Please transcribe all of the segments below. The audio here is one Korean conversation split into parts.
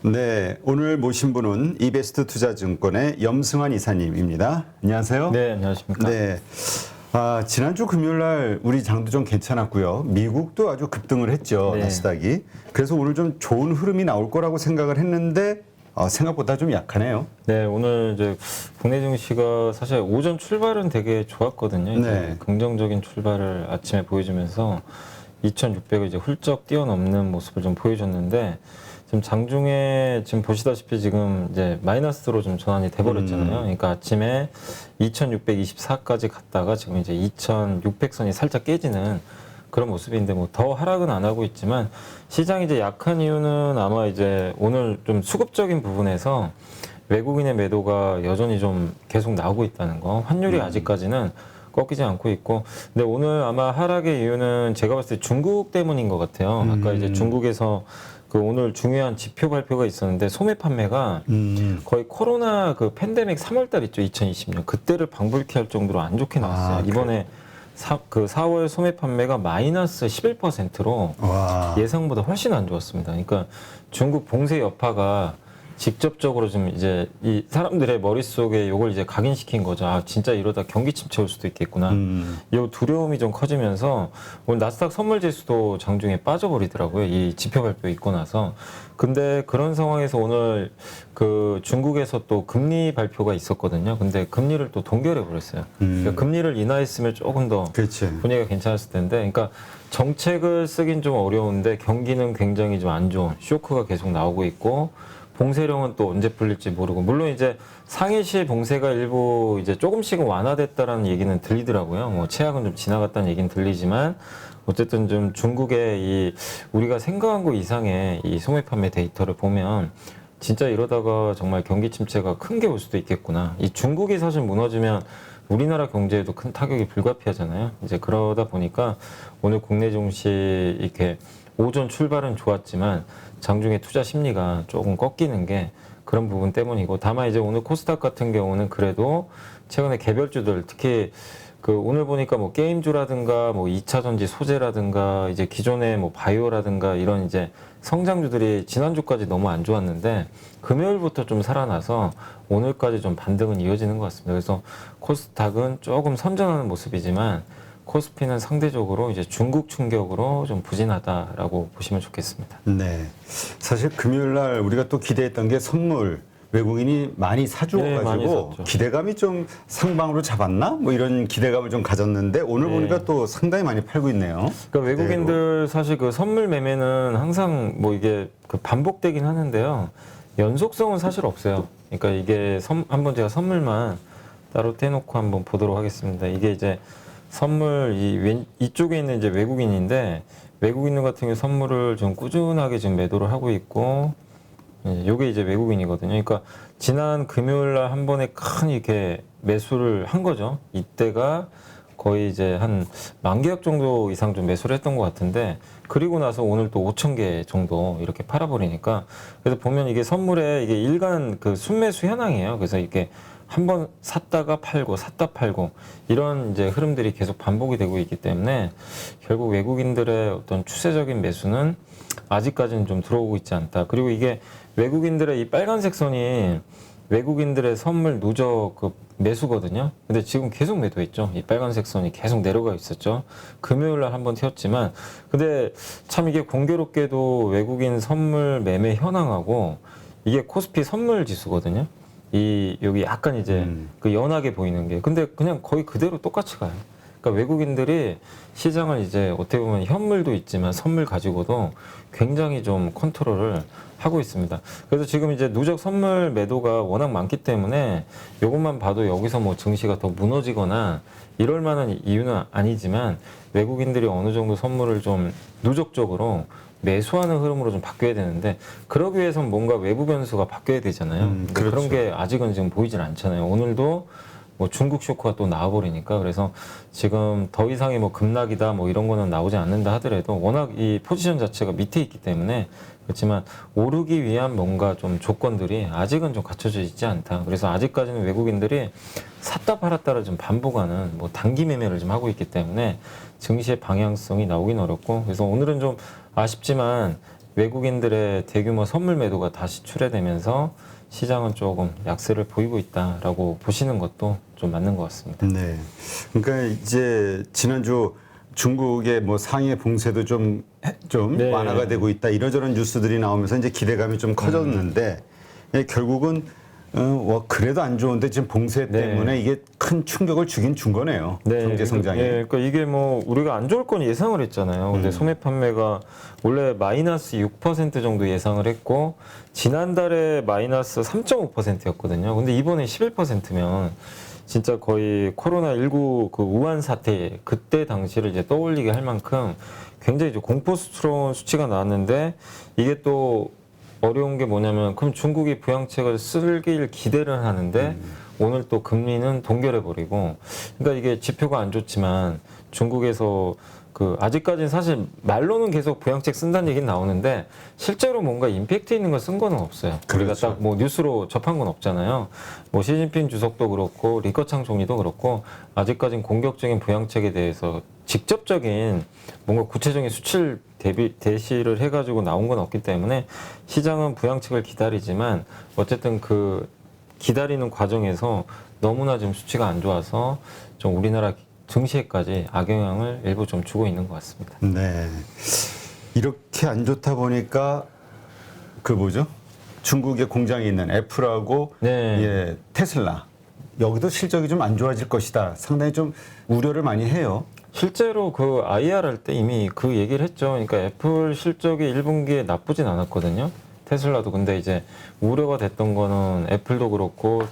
네, 오늘 모신 분은 이베스트 투자증권의 염승환 이사님입니다. 안녕하세요. 네, 안녕하십니까. 네, 지난주 금요일 날 우리 장도 좀 괜찮았고요. 미국도 아주 급등을 했죠, 네. 나스닥이. 그래서 오늘 좀 좋은 흐름이 나올 거라고 생각을 했는데 생각보다 좀 약하네요. 네, 오늘 이제 국내 증시가 사실 오전 출발은 되게 좋았거든요. 이제 네. 긍정적인 출발을 아침에 보여주면서 2,600을 이제 훌쩍 뛰어넘는 모습을 좀 보여줬는데 지금 장중에 지금 보시다시피 지금 이제 마이너스로 좀 전환이 돼버렸잖아요. 그러니까 아침에 2,624까지 갔다가 지금 이제 2,600선이 살짝 깨지는 그런 모습인데 뭐 더 하락은 안 하고 있지만 시장이 이제 약한 이유는 아마 이제 오늘 좀 수급적인 부분에서 외국인의 매도가 여전히 좀 계속 나오고 있다는 거. 환율이 아직까지는 꺾이지 않고 있고. 근데 오늘 아마 하락의 이유는 제가 봤을 때 중국 때문인 것 같아요. 아까 이제 중국에서 그 오늘 중요한 지표 발표가 있었는데 소매 판매가 거의 코로나 그 팬데믹 3월달 있죠, 2020년 그때를 방불케 할 정도로 안 좋게 나왔어요. 이번에 4월 소매 판매가 마이너스 11%로 예상보다 훨씬 안 좋았습니다. 그러니까 중국 봉쇄 여파가 직접적으로 좀 이제 이 사람들의 머릿속에 이걸 이제 각인시킨 거죠. 아, 진짜 이러다 경기 침체 올 수도 있겠구나. 이 두려움이 좀 커지면서 오늘 나스닥 선물 지수도 장중에 빠져버리더라고요. 이 지표 발표 있고 나서. 근데 그런 상황에서 오늘 그 중국에서 또 금리 발표가 있었거든요. 근데 금리를 또 동결해 버렸어요. 그러니까 금리를 인하했으면 조금 더 그렇지. 분위기가 괜찮았을 텐데, 그러니까 정책을 쓰긴 좀 어려운데 경기는 굉장히 좀 안 좋은 쇼크가 계속 나오고 있고. 봉쇄령은 또 언제 풀릴지 모르고, 물론 이제 상해시 봉쇄가 일부 이제 조금씩은 완화됐다라는 얘기는 들리더라고요. 뭐 최악은 좀 지나갔다는 얘기는 들리지만 어쨌든 좀 중국의 이 우리가 생각한 것 이상의 이 소매 판매 데이터를 보면 진짜 이러다가 정말 경기 침체가 큰 게 올 수도 있겠구나. 이 중국이 사실 무너지면 우리나라 경제에도 큰 타격이 불가피하잖아요. 이제 그러다 보니까 오늘 국내 증시 이렇게 오전 출발은 좋았지만 장중에 투자 심리가 조금 꺾이는 게 그런 부분 때문이고, 다만 이제 오늘 코스닥 같은 경우는 그래도 최근에 개별주들 특히 그 오늘 보니까 뭐 게임주라든가 뭐 2차 전지 소재라든가 이제 기존의 뭐 바이오라든가 이런 이제 성장주들이 지난주까지 너무 안 좋았는데 금요일부터 좀 살아나서 오늘까지 좀 반등은 이어지는 것 같습니다. 그래서 코스닥은 조금 선전하는 모습이지만 코스피는 상대적으로 이제 중국 충격으로 좀 부진하다라고 보시면 좋겠습니다. 네. 사실 금요일 날 우리가 또 기대했던 게 선물 외국인이 많이 사주어가지고 기대감이 좀 상방으로 잡았나? 뭐 이런 기대감을 좀 가졌는데 오늘 보니까 또 상당히 많이 팔고 있네요. 그러니까 외국인들 사실 그 선물 매매는 항상 뭐 이게 그 반복되긴 하는데요. 연속성은 사실 없어요. 그러니까 이게 한번 제가 선물만 따로 떼놓고 한번 보도록 하겠습니다. 이게 이제 선물 이쪽에 있는 이제 외국인인데 외국인 같은 경우 선물을 좀 꾸준하게 지금 매도를 하고 있고, 요게 이제 외국인이거든요. 그러니까 지난 금요일 날 한 번에 큰 이렇게 매수를 한 거죠. 이때가 거의 이제 한 10,000계약 정도 이상 좀 매수를 했던 것 같은데, 그리고 나서 오늘 또 5,000개 정도 이렇게 팔아버리니까, 그래서 보면 이게 선물에 이게 일간 그 순매수 현황이에요. 그래서 이렇게 한번 샀다가 팔고 샀다 팔고 이런 이제 흐름들이 계속 반복이 되고 있기 때문에 결국 외국인들의 어떤 추세적인 매수는 아직까지는 좀 들어오고 있지 않다. 그리고 이게 외국인들의 이 빨간색 선이 외국인들의 선물 누적 그 매수거든요. 근데 지금 계속 매도했죠. 이 빨간색 선이 계속 내려가 있었죠. 금요일 날 한번 튀었지만, 근데 참 이게 공교롭게도 외국인 선물 매매 현황하고 이게 코스피 선물 지수거든요. 여기 약간 이제 그 연하게 보이는 게, 근데 그냥 거의 그대로 똑같이 가요. 그러니까 외국인들이 시장을 이제 어떻게 보면 현물도 있지만 선물 가지고도 굉장히 좀 컨트롤을 하고 있습니다. 그래서 지금 이제 누적 선물 매도가 워낙 많기 때문에 이것만 봐도 여기서 뭐 증시가 더 무너지거나 이럴 만한 이유는 아니지만 외국인들이 어느 정도 선물을 좀 누적적으로 매수하는 흐름으로 좀 바뀌어야 되는데, 그러기 위해선 뭔가 외부 변수가 바뀌어야 되잖아요. 근데 그렇죠. 그런 게 아직은 지금 보이질 않잖아요. 오늘도 뭐 중국 쇼크가 또 나와버리니까, 그래서 지금 더 이상의 뭐 급락이다 뭐 이런 거는 나오지 않는다 하더라도 워낙 이 포지션 자체가 밑에 있기 때문에 그렇지만 오르기 위한 뭔가 좀 조건들이 아직은 좀 갖춰져 있지 않다. 그래서 아직까지는 외국인들이 샀다 팔았다를 좀 반복하는 뭐 단기 매매를 좀 하고 있기 때문에 증시의 방향성이 나오긴 어렵고, 그래서 오늘은 좀 아쉽지만 외국인들의 대규모 선물 매도가 다시 출회되면서 시장은 조금 약세를 보이고 있다라고 보시는 것도 좀 맞는 것 같습니다. 네. 그러니까 이제 지난주 중국의 뭐 상해 봉쇄도 좀 네. 완화가 되고 있다 이러저런 뉴스들이 나오면서 이제 기대감이 좀 커졌는데 결국은 그래도 안 좋은데 지금 봉쇄 때문에 이게 큰 충격을 주긴 준 거네요. 경제 성장에. 그러니까 이게 뭐 우리가 안 좋을 건 예상을 했잖아요. 근데 소매 판매가 원래 마이너스 6% 정도 예상을 했고 지난달에 마이너스 3.5%였거든요. 근데 이번에 11%면 진짜 거의 코로나19 그 우한 사태 그때 당시를 이제 떠올리게 할 만큼 굉장히 좀 공포스러운 수치가 나왔는데 이게 또 어려운 게 뭐냐면 그럼 중국이 부양책을 쓰길 기대를 하는데 오늘 또 금리는 동결해 버리고 그러니까 이게 지표가 안 좋지만 중국에서 그 아직까지는 사실 말로는 계속 부양책 쓴다는 얘기는 나오는데 실제로 뭔가 임팩트 있는 걸 쓴 거는 없어요. 우리가 그렇죠. 딱 뭐 뉴스로 접한 건 없잖아요. 뭐 시진핑 주석도 그렇고 리커창 총리도 그렇고 아직까지는 공격적인 부양책에 대해서 직접적인 뭔가 구체적인 수치를 대시를 해가지고 나온 건 없기 때문에 시장은 부양책을 기다리지만 어쨌든 그 기다리는 과정에서 너무나 지금 수치가 안 좋아서 좀 우리나라 증시에까지 악영향을 일부 좀 주고 있는 것 같습니다. 네. 이렇게 안 좋다 보니까 그 뭐죠? 중국의 공장이 있는 애플하고 네. 테슬라 여기도 실적이 좀 안 좋아질 것이다. 상당히 좀 우려를 많이 해요. 실제로 그 IR 할 때 이미 그 얘기를 했죠. 그러니까 애플 실적이 1분기에 나쁘진 않았거든요. 테슬라도 근데 이제 우려가 됐던 거는 애플도 그렇고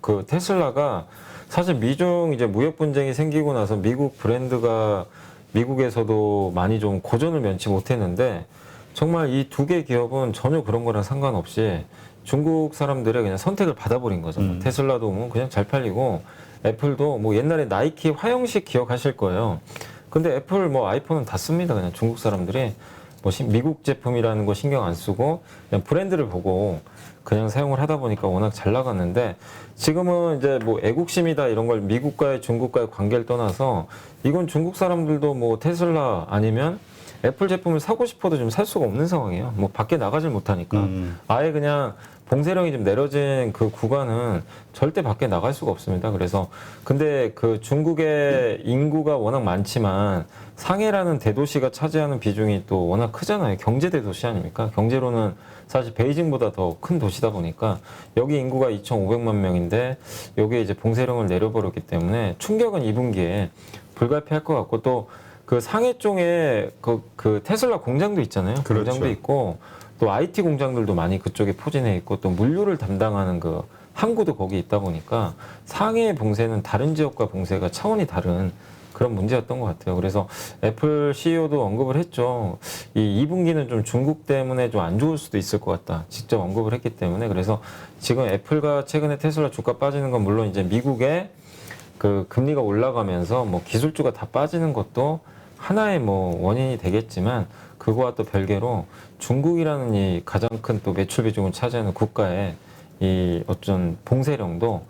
그 테슬라가 사실 미중 이제 무역 분쟁이 생기고 나서 미국 브랜드가 미국에서도 많이 좀 고전을 면치 못했는데 정말 이 두 개 기업은 전혀 그런 거랑 상관없이 중국 사람들의 그냥 선택을 받아버린 거죠. 테슬라도 뭐 그냥 잘 팔리고 애플도 뭐 옛날에 나이키 화영식 기억하실 거예요. 근데 애플 뭐 아이폰은 다 씁니다. 그냥 중국 사람들이 뭐 미국 제품이라는 거 신경 안 쓰고 그냥 브랜드를 보고 그냥 사용을 하다 보니까 워낙 잘 나갔는데 지금은 이제 뭐 애국심이다 이런 걸 미국과의 중국과의 관계를 떠나서 이건 중국 사람들도 뭐 테슬라 아니면 애플 제품을 사고 싶어도 좀 살 수가 없는 상황이에요. 뭐 밖에 나가질 못하니까 아예 그냥 봉쇄령이 좀 내려진 그 구간은 절대 밖에 나갈 수가 없습니다. 그래서 근데 그 중국의 인구가 워낙 많지만 상해라는 대도시가 차지하는 비중이 또 워낙 크잖아요. 경제 대도시 아닙니까? 경제로는 사실 베이징보다 더 큰 도시다 보니까 여기 인구가 2,500만 명인데 여기에 이제 봉쇄령을 내려버렸기 때문에 충격은 2분기에 불가피할 것 같고 또 그 상해 쪽에 그 테슬라 공장도 있잖아요. 그렇죠. 공장도 있고 또 IT 공장들도 많이 그쪽에 포진해 있고 또 물류를 담당하는 그 항구도 거기 있다 보니까 상해 봉쇄는 다른 지역과 봉쇄가 차원이 다른 그런 문제였던 것 같아요. 그래서 애플 CEO도 언급을 했죠. 이 2분기는 좀 중국 때문에 좀 안 좋을 수도 있을 것 같다. 직접 언급을 했기 때문에 그래서 지금 애플과 최근에 테슬라 주가 빠지는 건 물론 이제 미국의 그 금리가 올라가면서 뭐 기술주가 다 빠지는 것도 하나의 뭐 원인이 되겠지만 그거와 또 별개로 중국이라는 이 가장 큰 또 매출 비중을 차지하는 국가의 이 어떤 봉쇄령도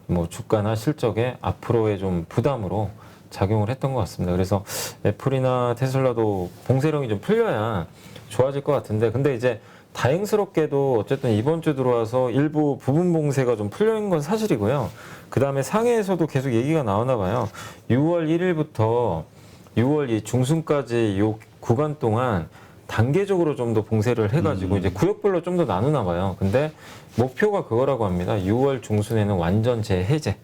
뭐 주가나 실적에 앞으로의 좀 부담으로 작용을 했던 것 같습니다. 그래서 애플이나 테슬라도 봉쇄령이 좀 풀려야 좋아질 것 같은데 근데 이제 다행스럽게도 어쨌든 이번 주 들어와서 일부 부분 봉쇄가 좀 풀려있는 건 사실이고요. 그 다음에 상해에서도 계속 얘기가 나오나 봐요. 6월 1일부터 6월 이 중순까지 이 구간 동안 단계적으로 좀 더 봉쇄를 해가지고 이제 구역별로 좀 더 나누나 봐요. 근데 목표가 그거라고 합니다. 6월 중순에는 완전 재해제.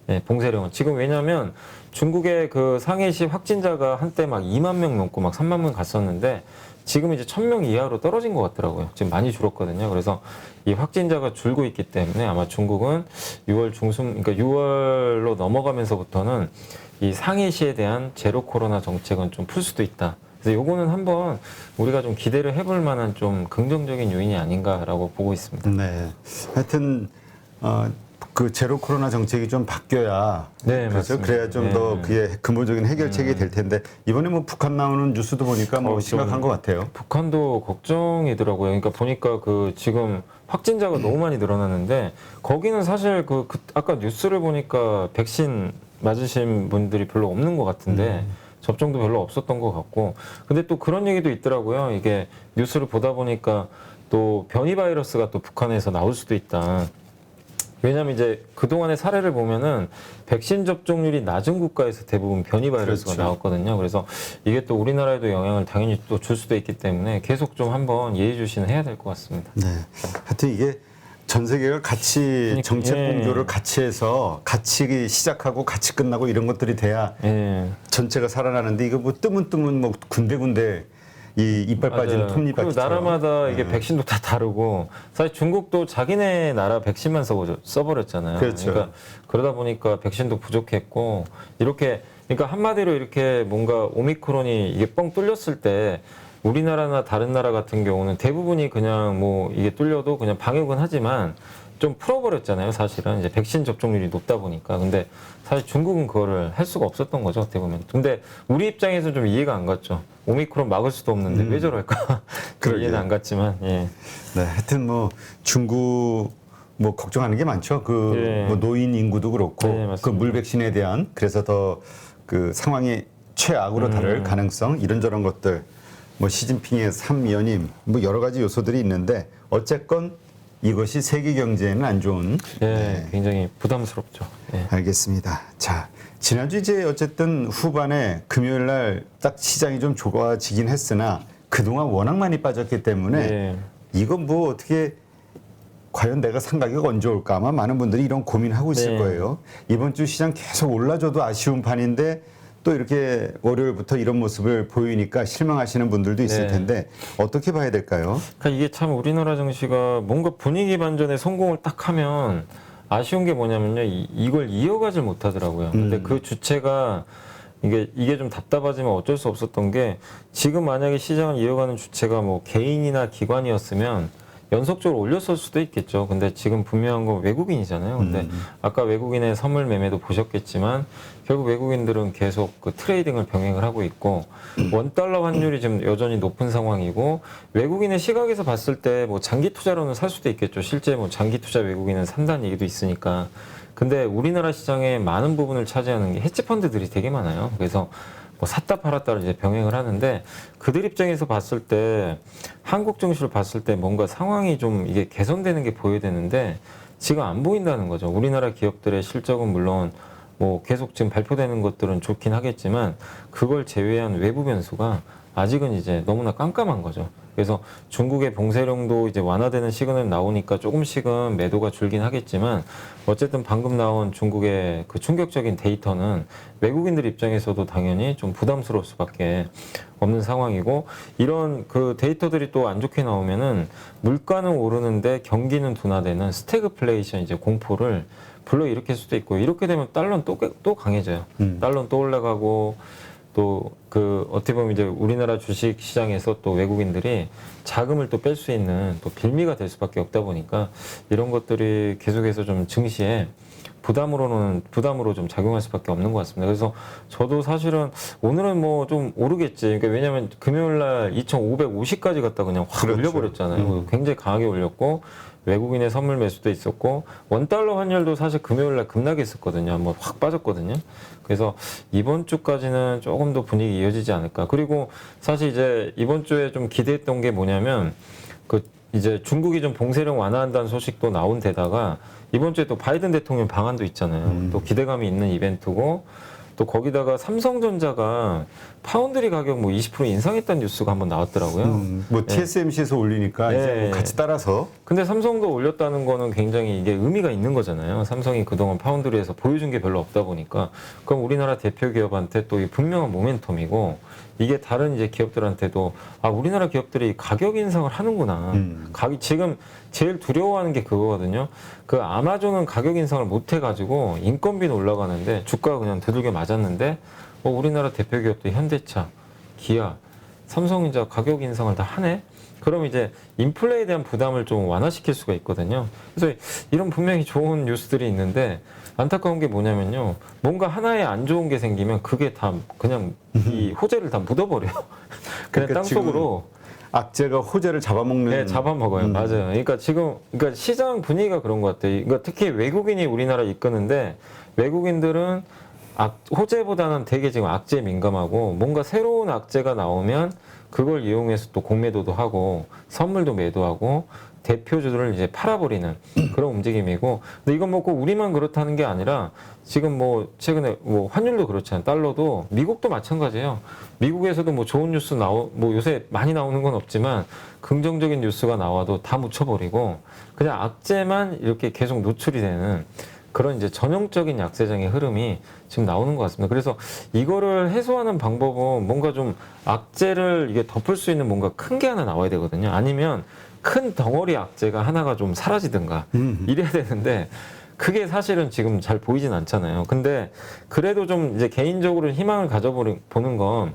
네, 봉쇄령은. 지금 왜냐면 중국의 그 상해시 확진자가 한때 막 2만 명 넘고 막 3만 명 갔었는데 지금 이제 1,000명 이하로 떨어진 것 같더라고요. 지금 많이 줄었거든요. 그래서 이 확진자가 줄고 있기 때문에 아마 중국은 6월 중순, 그러니까 6월로 넘어가면서부터는 이 상해시에 대한 제로 코로나 정책은 좀 풀 수도 있다. 그래서 요거는 한번 우리가 좀 기대를 해볼 만한 좀 긍정적인 요인이 아닌가라고 보고 있습니다. 네. 하여튼 그 제로 코로나 정책이 좀 바뀌어야 네, 그렇죠. 맞습니다. 그래야 좀 더 네. 그게 근본적인 해결책이 될 텐데 이번에 뭐 북한 나오는 뉴스도 보니까 뭐 심각한 것 같아요. 북한도 걱정이더라고요. 그러니까 보니까 그 지금 확진자가 너무 많이 늘어났는데 거기는 사실 아까 뉴스를 보니까 백신 맞으신 분들이 별로 없는 것 같은데 접종도 별로 없었던 것 같고 근데 또 그런 얘기도 있더라고요. 이게 뉴스를 보다 보니까 또 변이 바이러스가 또 북한에서 나올 수도 있다. 왜냐하면 이제 그동안의 사례를 보면은 백신 접종률이 낮은 국가에서 대부분 변이 바이러스가 그렇죠. 나왔거든요. 그래서 이게 또 우리나라에도 영향을 당연히 또 줄 수도 있기 때문에 계속 좀 한번 예의주시는 해야 될 것 같습니다. 네. 하여튼 이게 전 세계가 같이 정책 예. 공조를 같이 해서 같이 시작하고 같이 끝나고 이런 것들이 돼야 예. 전체가 살아나는데 이거 뭐 뜨문 뭐 군데군데 이 이빨 빠지는 맞아요. 톱니바퀴. 그리고 나라마다 이게 백신도 다 다르고 사실 중국도 자기네 나라 백신만 써버렸잖아요. 그렇죠. 그러니까 그러다 보니까 백신도 부족했고 이렇게 그러니까 한마디로 이렇게 뭔가 오미크론이 이게 뻥 뚫렸을 때 우리나라나 다른 나라 같은 경우는 대부분이 그냥 뭐 이게 뚫려도 그냥 방역은 하지만 좀 풀어버렸잖아요. 사실은 이제 백신 접종률이 높다 보니까. 근데 사실 중국은 그거를 할 수가 없었던 거죠. 어떻게 보면. 근데 우리 입장에서 좀 이해가 안 갔죠. 오미크론 막을 수도 없는데 왜 저럴까? 이해는 안 갔지만. 예. 네, 하여튼 뭐 중국 뭐 걱정하는 게 많죠. 그 예. 뭐 노인 인구도 그렇고 네, 맞습니다. 그 물 백신에 대한 그래서 더 그 상황이 최악으로 다를 가능성 이런저런 것들 뭐 시진핑의 3연임 뭐 여러 가지 요소들이 있는데 어쨌건 이것이 세계 경제에는 안 좋은. 예, 굉장히 부담스럽죠. 예. 알겠습니다. 자, 지난주 이제 어쨌든 후반에 금요일 날 딱 시장이 좀 좋아지긴 했으나 그동안 워낙 많이 빠졌기 때문에 예. 이건 뭐 어떻게 과연 내가 산 가격 언제 올까 아마 많은 분들이 이런 고민하고 있을 네. 거예요. 이번 주 시장 계속 올라줘도 아쉬운 판인데 또 이렇게 월요일부터 이런 모습을 보이니까 실망하시는 분들도 있을 네. 텐데 어떻게 봐야 될까요? 그러니까 이게 참 우리나라 증시가 뭔가 분위기 반전에 성공을 딱 하면 아쉬운 게 뭐냐면요. 이걸 이어가질 못하더라고요. 근데 그 주체가 이게 좀 답답하지만 어쩔 수 없었던 게 지금 만약에 시장을 이어가는 주체가 뭐 개인이나 기관이었으면 연속적으로 올렸을 수도 있겠죠. 근데 지금 분명한 건 외국인이잖아요. 근데 아까 외국인의 선물 매매도 보셨겠지만 결국 외국인들은 계속 그 트레이딩을 병행을 하고 있고 원달러 환율이 지금 여전히 높은 상황이고 외국인의 시각에서 봤을 때 뭐 장기 투자로는 살 수도 있겠죠. 실제 뭐 장기 투자 외국인은 산다는 얘기도 있으니까. 근데 우리나라 시장의 많은 부분을 차지하는 게 헤지펀드들이 되게 많아요. 그래서 뭐 샀다 팔았다를 이제 병행을 하는데 그들 입장에서 봤을 때 한국 증시를 봤을 때 뭔가 상황이 좀 이게 개선되는 게 보여야 되는데 지금 안 보인다는 거죠. 우리나라 기업들의 실적은 물론 뭐 계속 지금 발표되는 것들은 좋긴 하겠지만 그걸 제외한 외부 변수가 아직은 이제 너무나 깜깜한 거죠. 그래서 중국의 봉쇄령도 이제 완화되는 시그널 나오니까 조금씩은 매도가 줄긴 하겠지만 어쨌든 방금 나온 중국의 그 충격적인 데이터는 외국인들 입장에서도 당연히 좀 부담스러울 수밖에 없는 상황이고 이런 그 데이터들이 또 안 좋게 나오면은 물가는 오르는데 경기는 둔화되는 스태그플레이션 이제 공포를 불러일으킬 수도 있고 이렇게 되면 달러는 또 강해져요. 달러는 또 올라가고 또 그 어떻게 보면 이제 우리나라 주식 시장에서 또 외국인들이 자금을 또 뺄 수 있는 또 빌미가 될 수밖에 없다 보니까 이런 것들이 계속해서 좀 증시에 부담으로 좀 작용할 수밖에 없는 것 같습니다. 그래서 저도 사실은 오늘은 뭐 좀 오르겠지. 그러니까 왜냐하면 금요일 날 2,550까지 갔다 그냥 확 그렇죠. 올려버렸잖아요. 굉장히 강하게 올렸고 외국인의 선물 매수도 있었고 원달러 환율도 사실 금요일 날 급락했었거든요. 한번 확 빠졌거든요. 그래서 이번 주까지는 조금 더 분위기 이어지지 않을까. 그리고 사실 이제 이번 주에 좀 기대했던 게 뭐냐면 그 이제 중국이 좀 봉쇄령 완화한다는 소식도 나온 데다가 이번 주에 또 바이든 대통령 방한도 있잖아요. 또 기대감이 있는 이벤트고 또 거기다가 삼성전자가 파운드리 가격 뭐 20% 인상했다는 뉴스가 한번 나왔더라고요. 뭐 TSMC에서 올리니까 이제 예. 뭐 같이 따라서 근데 삼성도 올렸다는 거는 굉장히 이게 의미가 있는 거잖아요. 삼성이 그동안 파운드리에서 보여준 게 별로 없다 보니까 그럼 우리나라 대표 기업한테 또 이 분명한 모멘텀이고 이게 다른 이제 기업들한테도 아 우리나라 기업들이 가격 인상을 하는구나. 지금 제일 두려워하는 게 그거거든요. 그 아마존은 가격 인상을 못 해가지고 인건비는 올라가는데 주가가 그냥 두들겨 맞았는데 우리나라 대표 기업도 현대차, 기아, 삼성전자 가격 인상을 다 하네. 그럼 이제 인플레에 대한 부담을 좀 완화시킬 수가 있거든요. 그래서 이런 분명히 좋은 뉴스들이 있는데 안타까운 게 뭐냐면요. 뭔가 하나에 안 좋은 게 생기면 그게 다 그냥 이 호재를 다 묻어버려요. 그냥 그러니까 땅속으로. 악재가 호재를 잡아먹는. 네, 잡아먹어요. 맞아요. 그러니까 지금, 그러니까 시장 분위기가 그런 것 같아요. 그러니까 특히 외국인이 우리나라 이끄는데 외국인들은 호재보다는 되게 지금 악재에 민감하고 뭔가 새로운 악재가 나오면 그걸 이용해서 또 공매도도 하고 선물도 매도하고 대표주들을 이제 팔아버리는 그런 움직임이고, 근데 이건 뭐 꼭 우리만 그렇다는 게 아니라 지금 뭐 최근에 뭐 환율도 그렇잖아요. 달러도 미국도 마찬가지예요. 미국에서도 뭐 좋은 뉴스 뭐 요새 많이 나오는 건 없지만 긍정적인 뉴스가 나와도 다 묻혀버리고 그냥 악재만 이렇게 계속 노출이 되는 그런 이제 전형적인 약세장의 흐름이 지금 나오는 것 같습니다. 그래서 이거를 해소하는 방법은 뭔가 좀 악재를 이게 덮을 수 있는 뭔가 큰 게 하나 나와야 되거든요. 아니면 큰 덩어리 악재가 하나가 좀 사라지든가 이래야 되는데 그게 사실은 지금 잘 보이진 않잖아요. 근데 그래도 좀 이제 개인적으로 희망을 가져보는 건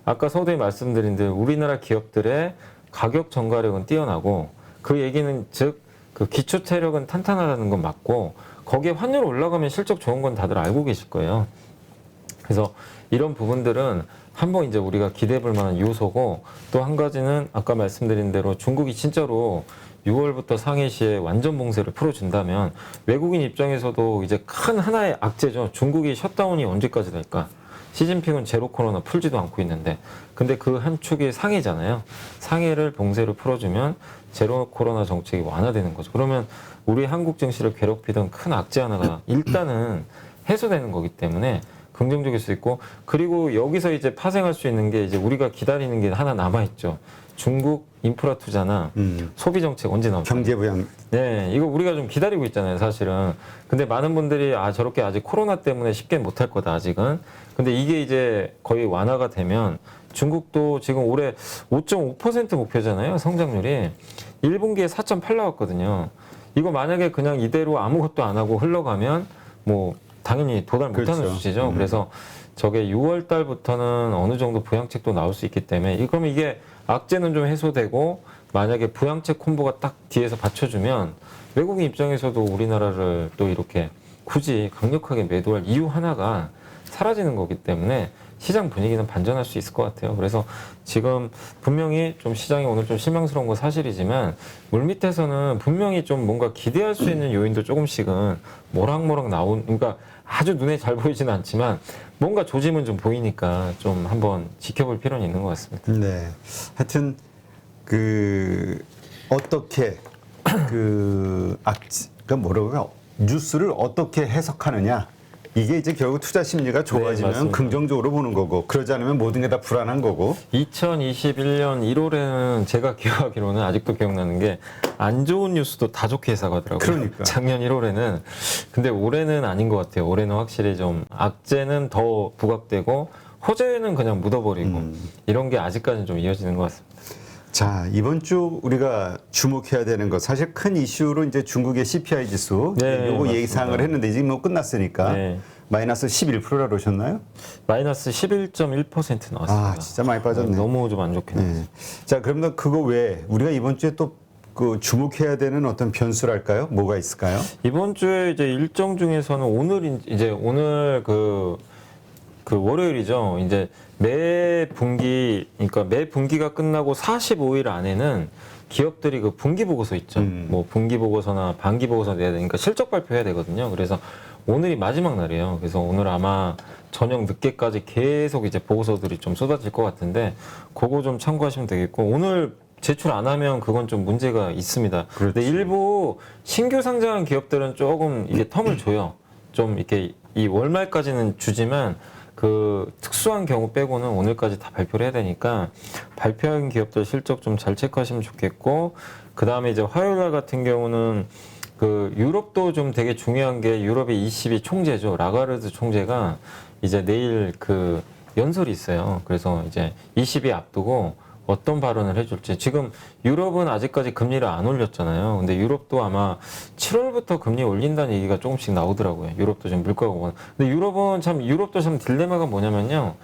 아까 서두에 말씀드린 대로 우리나라 기업들의 가격 전가력은 뛰어나고 그 얘기는 즉 그 기초 체력은 탄탄하다는 건 맞고 거기에 환율 올라가면 실적 좋은 건 다들 알고 계실 거예요. 그래서 이런 부분들은 한번 이제 우리가 기대해 볼 만한 요소고, 또 한 가지는 아까 말씀드린 대로 중국이 진짜로 6월부터 상해 시에 완전 봉쇄를 풀어준다면 외국인 입장에서도 이제 큰 하나의 악재죠. 중국이 셧다운이 언제까지 될까? 시진핑은 제로 코로나 풀지도 않고 있는데, 근데 그 한 축이 상해잖아요. 상해를 봉쇄를 풀어주면 제로 코로나 정책이 완화되는 거죠. 그러면 우리 한국 증시를 괴롭히던 큰 악재 하나가 일단은 해소되는 거기 때문에 긍정적일 수 있고, 그리고 여기서 이제 파생할 수 있는 게 이제 우리가 기다리는 게 하나 남아있죠. 중국 인프라 투자나 소비 정책 언제 나올까? 경제 부양. 네, 이거 우리가 좀 기다리고 있잖아요, 사실은. 근데 많은 분들이 저렇게 아직 코로나 때문에 쉽게 못할 거다, 아직은. 근데 이게 이제 거의 완화가 되면 중국도 지금 올해 5.5% 목표잖아요, 성장률이. 1분기에 4.8 나왔거든요. 이거 만약에 그냥 이대로 아무것도 안 하고 흘러가면 뭐 당연히 도달 못하는 그렇죠. 수치죠. 그래서 저게 6월 달부터는 어느 정도 부양책도 나올 수 있기 때문에 그럼 이게 악재는 좀 해소되고 만약에 부양책 콤보가 딱 뒤에서 받쳐주면 외국인 입장에서도 우리나라를 또 이렇게 굳이 강력하게 매도할 이유 하나가 사라지는 거기 때문에 시장 분위기는 반전할 수 있을 것 같아요. 그래서 지금 분명히 좀 시장이 오늘 좀 실망스러운 건 사실이지만 물밑에서는 분명히 좀 뭔가 기대할 수 있는 요인도 조금씩은 모락모락 그러니까 아주 눈에 잘 보이지는 않지만 뭔가 조짐은 좀 보이니까 좀 한번 지켜볼 필요는 있는 것 같습니다. 네. 하여튼 어떻게 그러니까 뭐라고요? 뉴스를 어떻게 해석하느냐. 이게 이제 결국 투자 심리가 좋아지면 네, 긍정적으로 보는 거고, 그러지 않으면 모든 게 다 불안한 거고. 2021년 1월에는 제가 기억하기로는 아직도 기억나는 게 안 좋은 뉴스도 다 좋게 해석하더라고요. 그러니까. 작년 1월에는. 근데 올해는 아닌 것 같아요. 올해는 확실히 좀 악재는 더 부각되고 호재는 그냥 묻어버리고 이런 게 아직까지는 좀 이어지는 것 같습니다. 자, 이번 주 우리가 주목해야 되는 것, 사실 큰 이슈로 이제 중국의 CPI 지수, 네, 요거 맞습니다. 예상을 했는데 지금 뭐 끝났으니까 네. 마이너스 11%라 그러셨나요? 마이너스 11.1% 나왔습니다. 아, 진짜 많이 빠졌네. 너무 좀 안 좋게 나왔어요. 네. 자, 그러면 그거 외에 우리가 이번 주에 또 주목해야 되는 어떤 변수랄까요? 뭐가 있을까요? 이번 주에 이제 일정 중에서는 오늘 그 월요일이죠. 이제 매 분기가 끝나고 45일 안에는 기업들이 그 분기 보고서 있죠. 뭐 분기 보고서나 반기 보고서 내야 되니까 실적 발표해야 되거든요. 그래서 오늘이 마지막 날이에요. 그래서 오늘 아마 저녁 늦게까지 계속 이제 보고서들이 좀 쏟아질 것 같은데 그거 좀 참고하시면 되겠고, 오늘 제출 안 하면 그건 좀 문제가 있습니다. 근데 일부 신규 상장한 기업들은 조금 이게 텀을 줘요. 좀 이렇게 이 월말까지는 주지만 그 특수한 경우 빼고는 오늘까지 다 발표를 해야 되니까 발표한 기업들 실적 좀 잘 체크하시면 좋겠고, 그 다음에 이제 화요일 날 같은 경우는 그 유럽도 좀 되게 중요한 게 유럽의 ECB 총재죠. 라가르드 총재가 이제 내일 그 연설이 있어요. 그래서 이제 ECB 앞두고 어떤 발언을 해줄지. 지금 유럽은 아직까지 금리를 안 올렸잖아요. 근데 유럽도 아마 7월부터 금리 올린다는 얘기가 조금씩 나오더라고요. 유럽도 지금 물가가 오고. 근데 유럽도 참 딜레마가 뭐냐면요.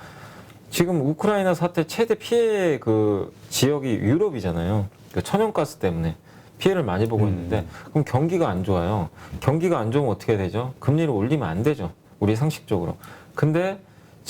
지금 우크라이나 사태 최대 피해 그 지역이 유럽이잖아요. 그 천연가스 때문에 피해를 많이 보고 있는데, 그럼 경기가 안 좋아요. 경기가 안 좋으면 어떻게 되죠? 금리를 올리면 안 되죠. 우리 상식적으로. 근데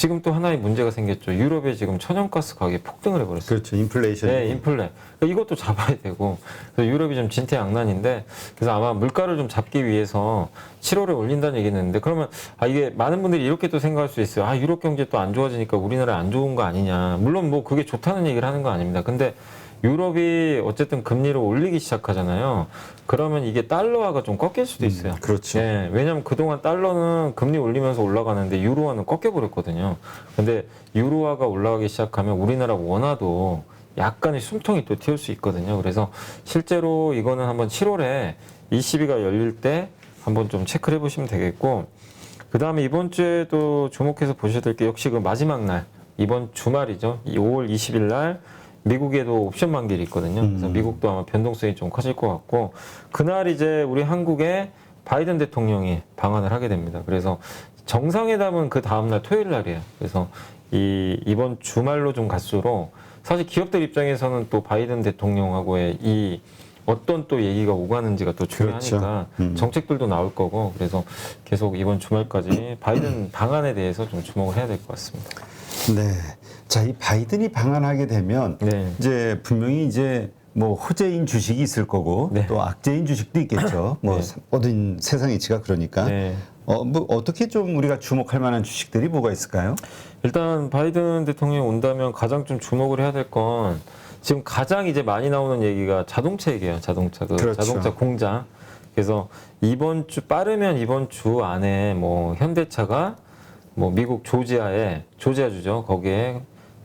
지금 또 하나의 문제가 생겼죠. 유럽에 지금 천연가스 가격이 폭등을 해버렸어요. 그렇죠. 인플레이션. 네, 인플레. 그러니까 이것도 잡아야 되고. 그래서 유럽이 좀 진퇴양난인데, 그래서 아마 물가를 좀 잡기 위해서 7월에 올린다는 얘기는 있는데, 그러면 이게 많은 분들이 이렇게 또 생각할 수 있어요. 유럽 경제 또 안 좋아지니까 우리나라 안 좋은 거 아니냐. 물론 뭐 그게 좋다는 얘기를 하는 거 아닙니다. 근데 유럽이 어쨌든 금리를 올리기 시작하잖아요. 그러면 이게 달러화가 좀 꺾일 수도 있어요. 그렇죠. 예, 왜냐하면 그동안 달러는 금리 올리면서 올라가는데 유로화는 꺾여버렸거든요. 근데 유로화가 올라가기 시작하면 우리나라 원화도 약간의 숨통이 또 튀을 수 있거든요. 그래서 실제로 이거는 한번 7월에 ECB가 열릴 때 한번 좀 체크를 해보시면 되겠고, 그 다음에 이번 주에도 주목해서 보셔야 될 게 역시 그 마지막 날, 이번 주말이죠. 5월 20일 날 미국에도 옵션 만기일이 있거든요. 그래서 미국도 아마 변동성이 좀 커질 것 같고, 그날 이제 우리 한국에 바이든 대통령이 방한을 하게 됩니다. 그래서 정상회담은 그 다음날 토요일 날이에요. 그래서 이번 주말로 좀 갈수록 사실 기업들 입장에서는 또 바이든 대통령하고의 이 어떤 또 얘기가 오가는지가 또 중요하니까 그렇죠. 정책들도 나올 거고, 그래서 계속 이번 주말까지 바이든 방안에 대해서 좀 주목을 해야 될 것 같습니다. 네. 자, 이 바이든이 방한하게 되면 네. 이제 분명히 이제 뭐 호재인 주식이 있을 거고 네. 또 악재인 주식도 있겠죠. 뭐 네. 모든 세상 이치가 그러니까. 네. 뭐 어떻게 좀 우리가 주목할 만한 주식들이 뭐가 있을까요? 일단 바이든 대통령이 온다면 가장 좀 주목을 해야 될 건, 지금 가장 이제 많이 나오는 얘기가 자동차 얘기예요. 자동차 그렇죠. 자동차 공장. 그래서 빠르면 이번 주 안에 뭐 현대차가 뭐 미국 조지아주죠. 거기에,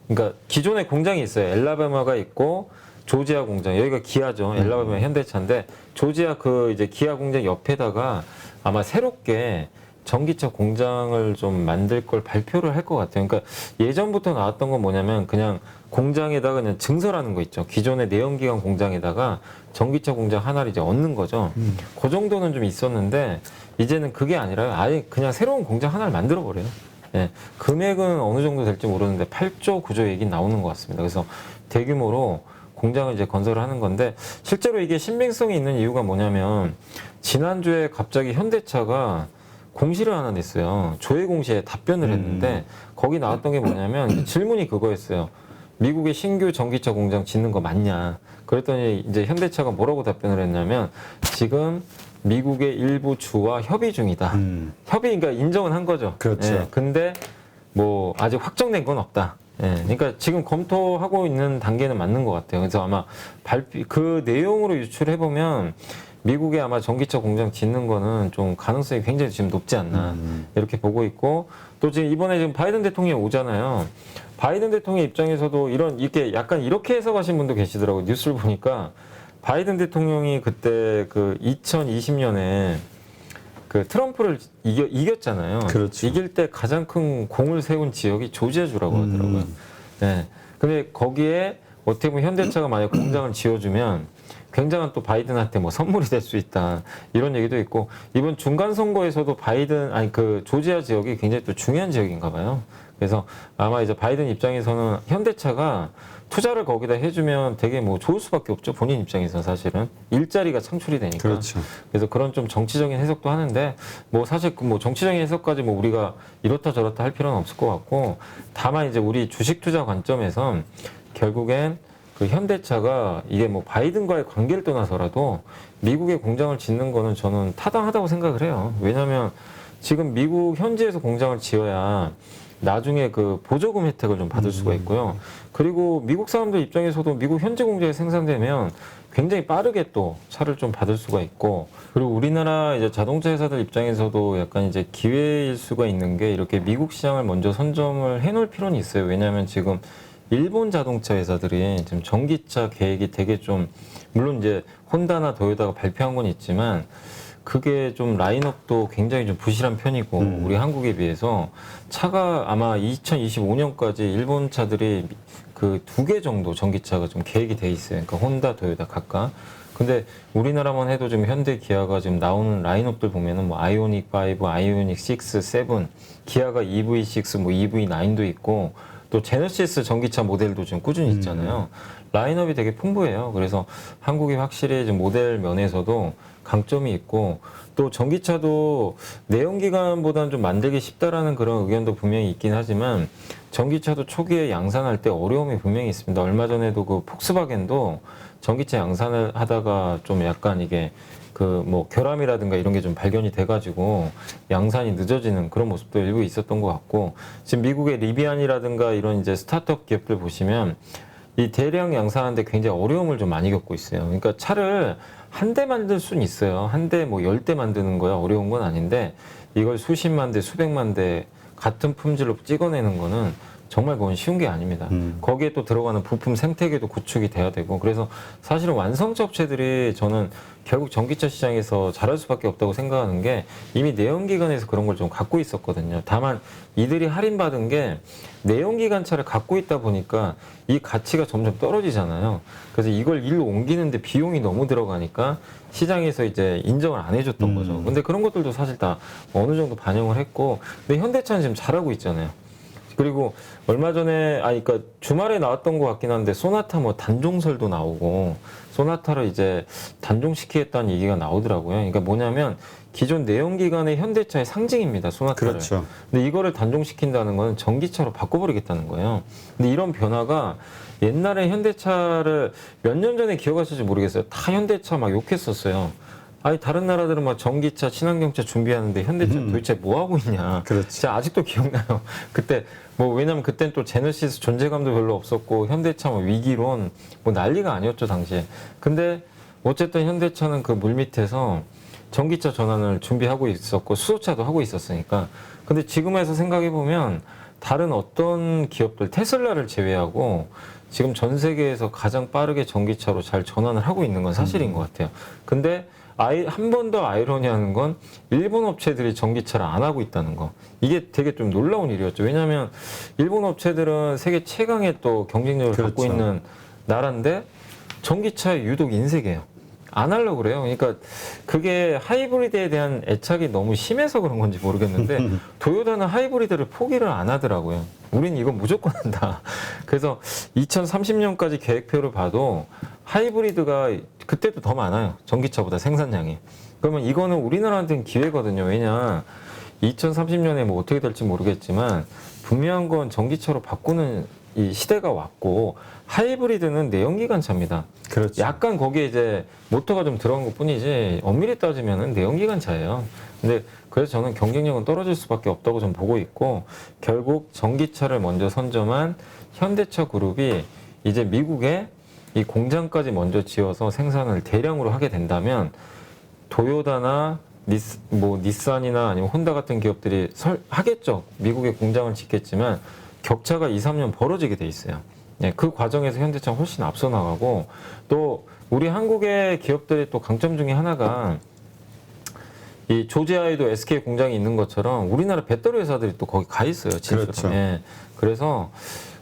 그러니까 기존에 공장이 있어요. 엘라바마가 있고 조지아 공장, 여기가 기아죠. 엘라바마 현대차인데 조지아 그 이제 기아 공장 옆에다가 아마 새롭게 전기차 공장을 좀 만들 걸 발표를 할 것 같아요. 그러니까 예전부터 나왔던 건 뭐냐면 그냥 공장에다가 그냥 증설하는 거 있죠. 기존의 내연기관 공장에다가 전기차 공장 하나를 이제 얻는 거죠. 그 정도는 좀 있었는데 이제는 그게 아니라 아예 그냥 새로운 공장 하나를 만들어 버려요. 예, 금액은 어느 정도 될지 모르는데 8조, 9조 얘기 나오는 것 같습니다. 그래서 대규모로 공장을 이제 건설을 하는 건데, 실제로 이게 신빙성이 있는 이유가 뭐냐면 지난주에 갑자기 현대차가 공시를 하나 냈어요. 조회 공시에 답변을 했는데 거기 나왔던 게 뭐냐면 질문이 그거였어요. 미국의 신규 전기차 공장 짓는 거 맞냐? 그랬더니 이제 현대차가 뭐라고 답변을 했냐면 지금 미국의 일부 주와 협의 중이다. 협의, 그러니까 인정은 한 거죠. 그렇죠. 예, 근데 뭐 아직 확정된 건 없다. 예, 그러니까 지금 검토하고 있는 단계는 맞는 것 같아요. 그래서 아마 그 내용으로 유출해 보면 미국에 아마 전기차 공장 짓는 거는 좀 가능성이 굉장히 지금 높지 않나 이렇게 보고 있고, 또 지금 이번에 지금 바이든 대통령이 오잖아요. 바이든 대통령 입장에서도 이렇게 약간 이렇게 해석하신 분도 계시더라고요. 뉴스를 보니까 바이든 대통령이 그때 그 2020년에 그 트럼프를 이겼잖아요. 그렇죠. 이길 때 가장 큰 공을 세운 지역이 조지아주라고 하더라고요. 네. 근데 거기에 어떻게 보면 현대차가 만약 공장을 지어주면 굉장한 또 바이든한테 뭐 선물이 될 수 있다, 이런 얘기도 있고, 이번 중간 선거에서도 그 조지아 지역이 굉장히 또 중요한 지역인가 봐요. 그래서 아마 이제 바이든 입장에서는 현대차가 투자를 거기다 해주면 되게 뭐 좋을 수밖에 없죠. 본인 입장에서 사실은 일자리가 창출이 되니까. 그렇죠. 그래서 그런 좀 정치적인 해석도 하는데, 뭐 사실 그 뭐 정치적인 해석까지 뭐 우리가 이렇다 저렇다 할 필요는 없을 것 같고, 다만 이제 우리 주식 투자 관점에선 결국엔 그 현대차가 이게 뭐 바이든과의 관계를 떠나서라도 미국에 공장을 짓는 거는 저는 타당하다고 생각을 해요. 왜냐하면 지금 미국 현지에서 공장을 지어야 나중에 그 보조금 혜택을 좀 받을 수가 있고요. 그리고 미국 사람들 입장에서도 미국 현지 공장에 생산되면 굉장히 빠르게 또 차를 좀 받을 수가 있고, 그리고 우리나라 이제 자동차 회사들 입장에서도 약간 이제 기회일 수가 있는 게 이렇게 미국 시장을 먼저 선점을 해놓을 필요는 있어요. 왜냐하면 지금 일본 자동차 회사들이 지금 전기차 계획이 되게 좀, 물론 이제 혼다나 도요타가 발표한 건 있지만 그게 좀 라인업도 굉장히 좀 부실한 편이고, 우리 한국에 비해서 차가 아마 2025년까지 일본 차들이 그 2개 정도 전기차가 좀 계획이 돼 있어요. 그러니까 혼다, 도요타 각각. 근데 우리나라만 해도 지금 현대, 기아가 지금 나오는 라인업들 보면은 뭐 아이오닉 5, 아이오닉 6, 7, 기아가 EV6, 뭐 EV9도 있고, 또 제너시스 전기차 모델도 지금 꾸준히 있잖아요. 라인업이 되게 풍부해요. 그래서 한국이 확실히 좀 모델 면에서도 강점이 있고 또 전기차도 내연기관보다는 좀 만들기 쉽다라는 그런 의견도 분명히 있긴 하지만 전기차도 초기에 양산할 때 어려움이 분명히 있습니다. 얼마 전에도 그 폭스바겐도 전기차 양산을 하다가 좀 약간 이게 그 뭐 결함이라든가 이런 게 좀 발견이 돼가지고 양산이 늦어지는 그런 모습도 일부 있었던 것 같고 지금 미국의 리비안이라든가 이런 이제 스타트업 기업들 보시면 이 대량 양산하는데 굉장히 어려움을 좀 많이 겪고 있어요. 그러니까 차를 한 대 만들 수는 있어요. 한 대 뭐 10대 만드는 거야 어려운 건 아닌데 이걸 수십만 대, 수백만 대 같은 품질로 찍어내는 거는 정말 그건 쉬운 게 아닙니다. 거기에 또 들어가는 부품 생태계도 구축이 돼야 되고 그래서 사실은 완성차 업체들이 저는 결국 전기차 시장에서 잘할 수밖에 없다고 생각하는 게 이미 내연기관에서 그런 걸 좀 갖고 있었거든요. 다만 이들이 할인받은 게 내연기관차를 갖고 있다 보니까 이 가치가 점점 떨어지잖아요. 그래서 이걸 일로 옮기는데 비용이 너무 들어가니까 시장에서 이제 인정을 안 해줬던 거죠. 근데 그런 것들도 사실 다 어느 정도 반영을 했고 근데 현대차는 지금 잘하고 있잖아요. 그리고 얼마 전에 그러니까 주말에 나왔던 것 같긴 한데 소나타 뭐 단종설도 나오고 소나타를 이제 단종시키겠다는 얘기가 나오더라고요. 그러니까 뭐냐면 기존 내연기관의 현대차의 상징입니다. 소나타를. 그렇죠. 근데 이거를 단종시킨다는 건 전기차로 바꿔버리겠다는 거예요. 근데 이런 변화가 옛날에 현대차를 몇 년 전에 기억하실지 모르겠어요. 다 현대차 막 욕했었어요. 아니 다른 나라들은 막 전기차, 친환경차 준비하는데 현대차 도대체 뭐 하고 있냐. 그렇지. 제가 아직도 기억나요. 그때 뭐 왜냐면 그땐 또 제네시스 존재감도 별로 없었고 현대차 뭐 위기론 뭐 난리가 아니었죠 당시에. 근데 어쨌든 현대차는 그 물밑에서 전기차 전환을 준비하고 있었고 수소차도 하고 있었으니까. 근데 지금에서 생각해 보면 다른 어떤 기업들 테슬라를 제외하고 지금 전 세계에서 가장 빠르게 전기차로 잘 전환을 하고 있는 건 사실인 것 같아요. 근데 한 번 더 아이러니한 건 일본 업체들이 전기차를 안 하고 있다는 거. 이게 되게 좀 놀라운 일이었죠. 왜냐하면 일본 업체들은 세계 최강의 또 경쟁력을 갖고 그렇죠. 있는 나라인데 전기차에 유독 인색해요. 안 하려고 그래요. 그러니까 그게 하이브리드에 대한 애착이 너무 심해서 그런 건지 모르겠는데 도요타는 하이브리드를 포기를 안 하더라고요. 우린 이건 무조건 한다. 그래서 2030년까지 계획표를 봐도 하이브리드가 그때도 더 많아요. 전기차보다 생산량이. 그러면 이거는 우리나라한테는 기회거든요. 왜냐 2030년에 뭐 어떻게 될지 모르겠지만 분명한 건 전기차로 바꾸는 이 시대가 왔고 하이브리드는 내연기관 차입니다. 그렇죠. 약간 거기에 이제 모터가 좀 들어간 것 뿐이지 엄밀히 따지면은 내연기관 차예요. 근데 그래서 저는 경쟁력은 떨어질 수밖에 없다고 좀 보고 있고 결국 전기차를 먼저 선점한 현대차 그룹이 이제 미국에 이 공장까지 먼저 지어서 생산을 대량으로 하게 된다면 도요타나 닛산이나 아니면 혼다 같은 기업들이 하겠죠. 미국에 공장을 짓겠지만 격차가 2, 3년 벌어지게 돼 있어요. 네, 그 과정에서 현대차는 훨씬 앞서 나가고 또 우리 한국의 기업들의 또 강점 중에 하나가 이 조지아에도 SK 공장이 있는 것처럼 우리나라 배터리 회사들이 또 거기 가 있어요. 진짜로. 그렇죠. 예. 그래서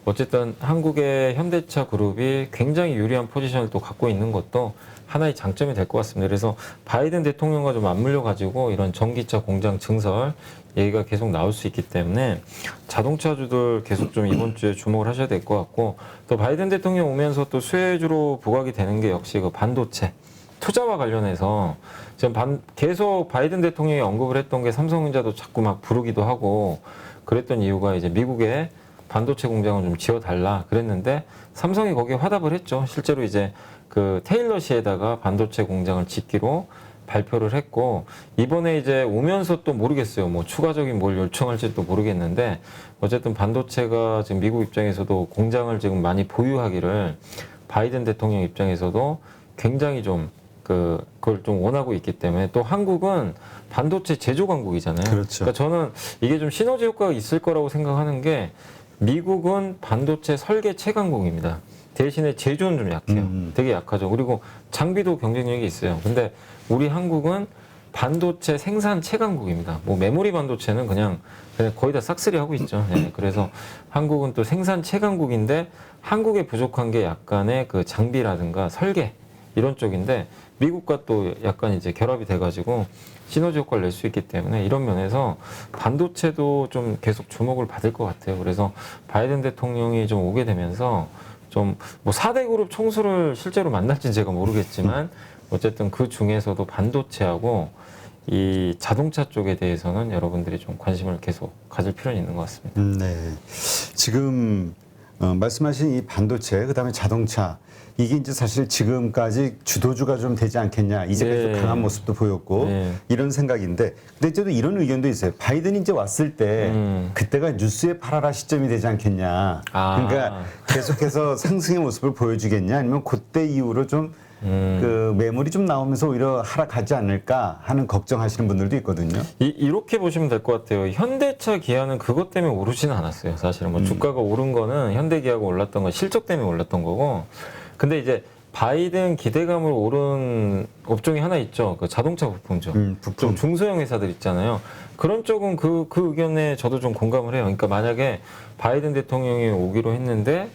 어쨌든 한국의 현대차 그룹이 굉장히 유리한 포지션을 또 갖고 있는 것도 하나의 장점이 될 것 같습니다. 그래서 바이든 대통령과 좀 맞물려 가지고 이런 전기차 공장 증설 얘기가 계속 나올 수 있기 때문에 자동차주들 계속 좀 이번 주에 주목을 하셔야 될 것 같고 또 바이든 대통령 오면서 또 수혜주로 부각이 되는 게 역시 그 반도체 투자와 관련해서 지금 계속 바이든 대통령이 언급을 했던 게 삼성전자도 자꾸 막 부르기도 하고 그랬던 이유가 이제 미국에 반도체 공장을 좀 지어달라 그랬는데 삼성이 거기에 화답을 했죠. 실제로 이제 그 테일러시에다가 반도체 공장을 짓기로 발표를 했고 이번에 이제 오면서 또 모르겠어요. 뭐 추가적인 뭘 요청할지도 모르겠는데 어쨌든 반도체가 지금 미국 입장에서도 공장을 지금 많이 보유하기를 바이든 대통령 입장에서도 굉장히 좀 그걸 좀 원하고 있기 때문에 또 한국은 반도체 제조 강국이잖아요. 그렇죠. 그러니까 저는 이게 좀 시너지 효과가 있을 거라고 생각하는 게 미국은 반도체 설계 최강국입니다. 대신에 제조는 좀 약해요. 되게 약하죠. 그리고 장비도 경쟁력이 있어요. 근데 우리 한국은 반도체 생산 최강국입니다. 뭐 메모리 반도체는 그냥 거의 다 싹쓸이 하고 있죠. 네, 그래서 한국은 또 생산 최강국인데 한국에 부족한 게 약간의 그 장비라든가 설계 이런 쪽인데 미국과 또 약간 이제 결합이 돼가지고 시너지 효과를 낼 수 있기 때문에 이런 면에서 반도체도 좀 계속 주목을 받을 것 같아요. 그래서 바이든 대통령이 좀 오게 되면서 좀 뭐 4대 그룹 총수를 실제로 만날지는 제가 모르겠지만 어쨌든 그 중에서도 반도체하고 이 자동차 쪽에 대해서는 여러분들이 좀 관심을 계속 가질 필요는 있는 것 같습니다. 네. 지금 말씀하신 이 반도체, 그다음에 자동차 이게 이제 사실 지금까지 주도주가 좀 되지 않겠냐 이제 네. 계속 강한 모습도 보였고 네. 이런 생각인데 근데 저도 이런 의견도 있어요. 바이든이 이제 왔을 때 그때가 뉴스에 팔아라 시점이 되지 않겠냐. 아. 그러니까 계속해서 상승의 모습을 보여주겠냐 아니면 그때 이후로 좀 그 매물이 좀 나오면서 오히려 하락하지 않을까 하는 걱정하시는 분들도 있거든요. 이렇게 보시면 될 것 같아요. 현대차, 기아는 그것 때문에 오르지는 않았어요. 사실은 뭐 주가가 오른 거는 현대기아가 올랐던 건 실적 때문에 올랐던 거고. 근데 이제 바이든 기대감으로 오른 업종이 하나 있죠. 그 자동차 부품죠. 부품. 좀 중소형 회사들 있잖아요. 그런 쪽은 그 의견에 저도 좀 공감을 해요. 그러니까 만약에 바이든 대통령이 오기로 했는데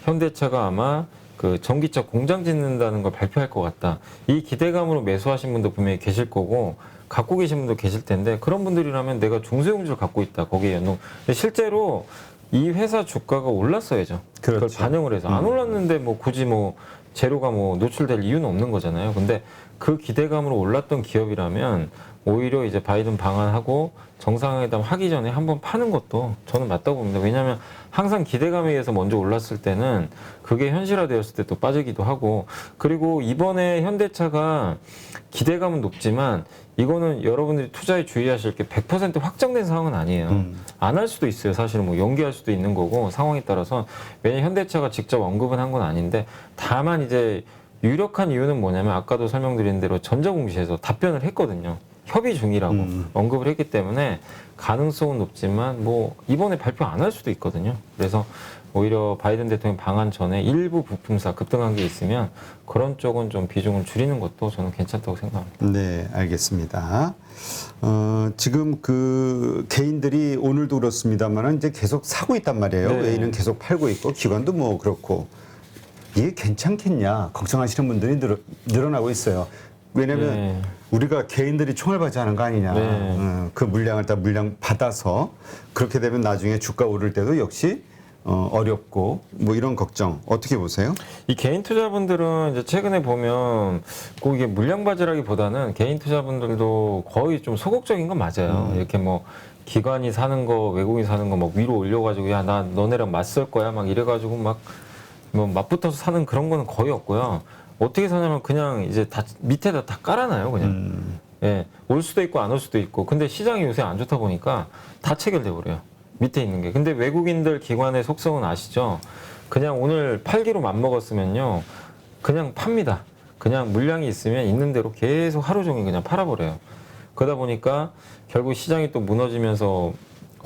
현대차가 아마 그 전기차 공장 짓는다는 걸 발표할 것 같다. 이 기대감으로 매수하신 분도 분명히 계실 거고 갖고 계신 분도 계실 텐데 그런 분들이라면 내가 중소형주를 갖고 있다. 거기에 연동. 근데 실제로 이 회사 주가가 올랐어야죠. 그걸 그렇죠. 반영을 해서 안 올랐는데 뭐 굳이 뭐 재료가 뭐 노출될 이유는 없는 거잖아요. 근데 그 기대감으로 올랐던 기업이라면 오히려 이제 바이든 방한하고 정상회담 하기 전에 한번 파는 것도 저는 맞다고 봅니다. 왜냐하면 항상 기대감에 의해서 먼저 올랐을 때는 그게 현실화되었을 때 또 빠지기도 하고 그리고 이번에 현대차가 기대감은 높지만 이거는 여러분들이 투자에 주의하실 게 100% 확정된 상황은 아니에요. 안 할 수도 있어요. 사실은 뭐 연기할 수도 있는 거고 상황에 따라서 왜냐면 현대차가 직접 언급은 한 건 아닌데 다만 이제 유력한 이유는 뭐냐면 아까도 설명드린 대로 전자공시에서 답변을 했거든요. 협의 중이라고 언급을 했기 때문에 가능성은 높지만 뭐 이번에 발표 안 할 수도 있거든요. 그래서 오히려 바이든 대통령 방한 전에 일부 부품사 급등한 게 있으면 그런 쪽은 좀 비중을 줄이는 것도 저는 괜찮다고 생각합니다. 네, 알겠습니다. 지금 그 개인들이 오늘도 그렇습니다만은 이제 계속 사고 있단 말이에요. 네. 외인은 계속 팔고 있고 기관도 뭐 그렇고 이게 괜찮겠냐 걱정하시는 분들이 늘어나고 있어요. 왜냐하면 네. 우리가 개인들이 총알바지하는 거 아니냐. 네. 그 물량을 다 물량 받아서 그렇게 되면 나중에 주가 오를 때도 역시 어렵고 뭐 이런 걱정 어떻게 보세요? 이 개인 투자분들은 이제 최근에 보면 꼭 이게 물량바지라기보다는 개인 투자분들도 거의 좀 소극적인 건 맞아요. 이렇게 뭐 기관이 사는 거, 외국인이 사는 거 막 위로 올려가지고 야 나 너네랑 맞설 거야 막 이래가지고 막 뭐 맞붙어서 사는 그런 거는 거의 없고요. 어떻게 사냐면 그냥 이제 다 밑에다 다 깔아놔요 그냥. 예, 올 수도 있고 안 올 수도 있고. 근데 시장이 요새 안 좋다 보니까 다 체결돼 버려요. 밑에 있는 게. 근데 외국인들 기관의 속성은 아시죠? 그냥 오늘 팔기로 맘먹었으면요. 그냥 팝니다. 그냥 물량이 있으면 있는 대로 계속 하루 종일 그냥 팔아버려요. 그러다 보니까 결국 시장이 또 무너지면서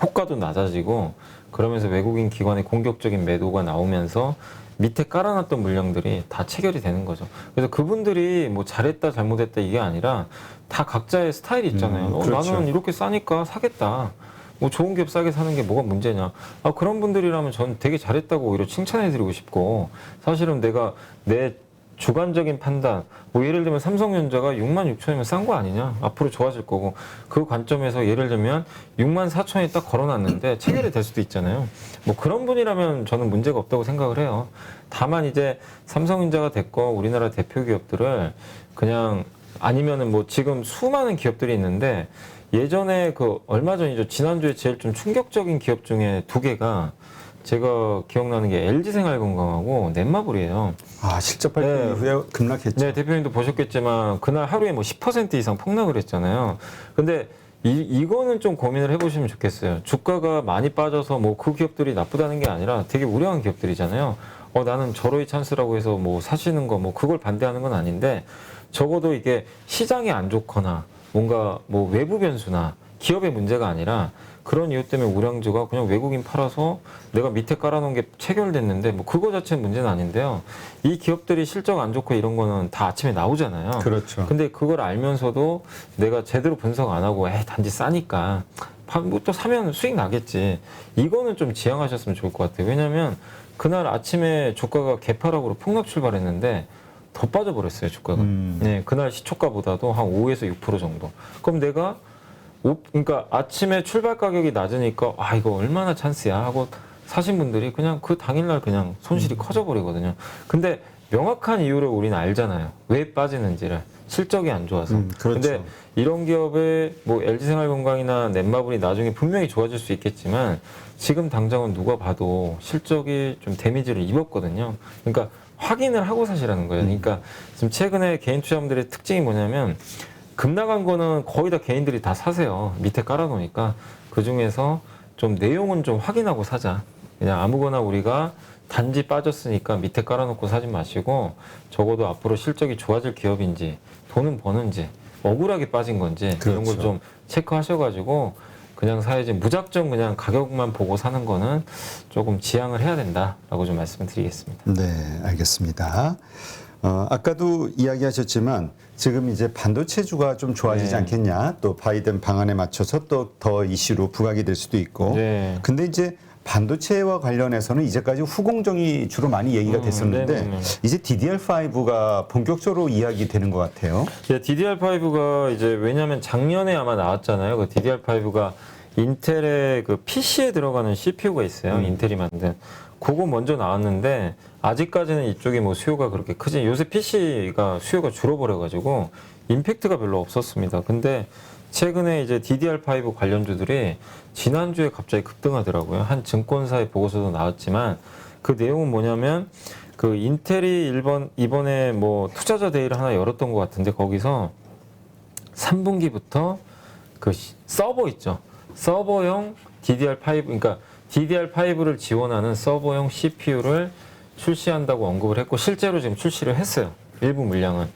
호가도 낮아지고 그러면서 외국인 기관의 공격적인 매도가 나오면서 밑에 깔아놨던 물량들이 다 체결이 되는 거죠. 그래서 그분들이 뭐 잘했다 잘못했다 이게 아니라 다 각자의 스타일이 있잖아요. 그렇죠. 나는 이렇게 싸니까 사겠다. 뭐 좋은 기업 싸게 사는 게 뭐가 문제냐. 아, 그런 분들이라면 전 되게 잘했다고 오히려 칭찬해드리고 싶고 사실은 내가 내 주관적인 판단 뭐 예를 들면 삼성전자가 6만 6천이면 싼 거 아니냐 앞으로 좋아질 거고 그 관점에서 예를 들면 6만 4천이 딱 걸어놨는데 체결이 될 수도 있잖아요. 뭐 그런 분이라면 저는 문제가 없다고 생각을 해요. 다만 이제 삼성전자가 됐건 우리나라 대표 기업들을 그냥 아니면은 뭐 지금 수많은 기업들이 있는데 예전에 그 얼마 전이죠. 지난주에 제일 좀 충격적인 기업 중에 두 개가 제가 기억나는 게 LG생활건강하고 넷마블이에요. 아 실적 발표 네. 이후에 급락했죠. 네, 대표님도 보셨겠지만 그날 하루에 뭐 10% 이상 폭락을 했잖아요. 근데 이거는 좀 고민을 해보시면 좋겠어요. 주가가 많이 빠져서 뭐 그 기업들이 나쁘다는 게 아니라 되게 우려한 기업들이잖아요. 나는 절호의 찬스라고 해서 뭐 사시는 거 뭐 그걸 반대하는 건 아닌데 적어도 이게 시장이 안 좋거나 뭔가 뭐 외부 변수나 기업의 문제가 아니라 그런 이유 때문에 우량주가 그냥 외국인 팔아서 내가 밑에 깔아놓은 게 체결됐는데 뭐 그거 자체는 문제는 아닌데요. 이 기업들이 실적 안 좋고 이런 거는 다 아침에 나오잖아요. 그렇죠. 근데 그걸 알면서도 내가 제대로 분석 안 하고 단지 싸니까 뭐 또 사면 수익 나겠지. 이거는 좀 지양하셨으면 좋을 것 같아요. 왜냐하면 그날 아침에 주가가 개파락으로 폭락 출발했는데 더 빠져버렸어요 주가가. 네, 그날 시초가보다도 한 5에서 6% 정도. 그럼 내가 그러니까 아침에 출발 가격이 낮으니까 이거 얼마나 찬스야 하고 사신 분들이 그냥 그 당일날 그냥 손실이 커져 버리거든요. 근데 명확한 이유를 우리는 알잖아요. 왜 빠지는지를. 실적이 안 좋아서. 그렇죠. 근데 이런 기업의 뭐 LG생활건강이나 넷마블이 나중에 분명히 좋아질 수 있겠지만 지금 당장은 누가 봐도 실적이 좀 데미지를 입었거든요. 그러니까 확인을 하고 사시라는 거예요. 그러니까 지금 최근에 개인 투자자분들의 특징이 뭐냐면 급 나간 거는 거의 다 개인들이 다 사세요. 밑에 깔아놓으니까 그 중에서 좀 내용은 좀 확인하고 사자. 그냥 아무거나 우리가 단지 빠졌으니까 밑에 깔아놓고 사지 마시고 적어도 앞으로 실적이 좋아질 기업인지 돈은 버는지 억울하게 빠진 건지 이런 걸 좀 체크하셔가지고 그냥 사야지 무작정 그냥 가격만 보고 사는 거는 조금 지양을 해야 된다라고 좀 말씀을 드리겠습니다. 네, 알겠습니다. 아까도 이야기하셨지만 지금 이제 반도체주가 좀 좋아지지 네. 않겠냐, 또 바이든 방안에 맞춰서 또 더 이슈로 부각이 될 수도 있고. 네. 근데 이제 반도체와 관련해서는 이제까지 후공정이 주로 많이 얘기가 됐었는데 네네네. 이제 DDR5가 본격적으로 이야기되는 것 같아요. DDR5가 이제 왜냐하면 작년에 아마 나왔잖아요. 그 DDR5가 인텔의 그 PC에 들어가는 CPU가 있어요. 인텔이 만든. 그거 먼저 나왔는데 아직까지는 이쪽에 뭐 수요가 그렇게 크지. 요새 PC가 수요가 줄어버려가지고 임팩트가 별로 없었습니다. 근데 최근에 이제 DDR5 관련주들이 지난주에 갑자기 급등하더라고요. 한 증권사의 보고서도 나왔지만 그 내용은 뭐냐면 그 인텔이 이번에 뭐 투자자 데이를 하나 열었던 것 같은데 거기서 3분기부터 그 서버 있죠. 서버용 DDR5, 그러니까 DDR5를 지원하는 서버용 CPU를 출시한다고 언급을 했고 실제로 지금 출시를 했어요. 일부 물량은.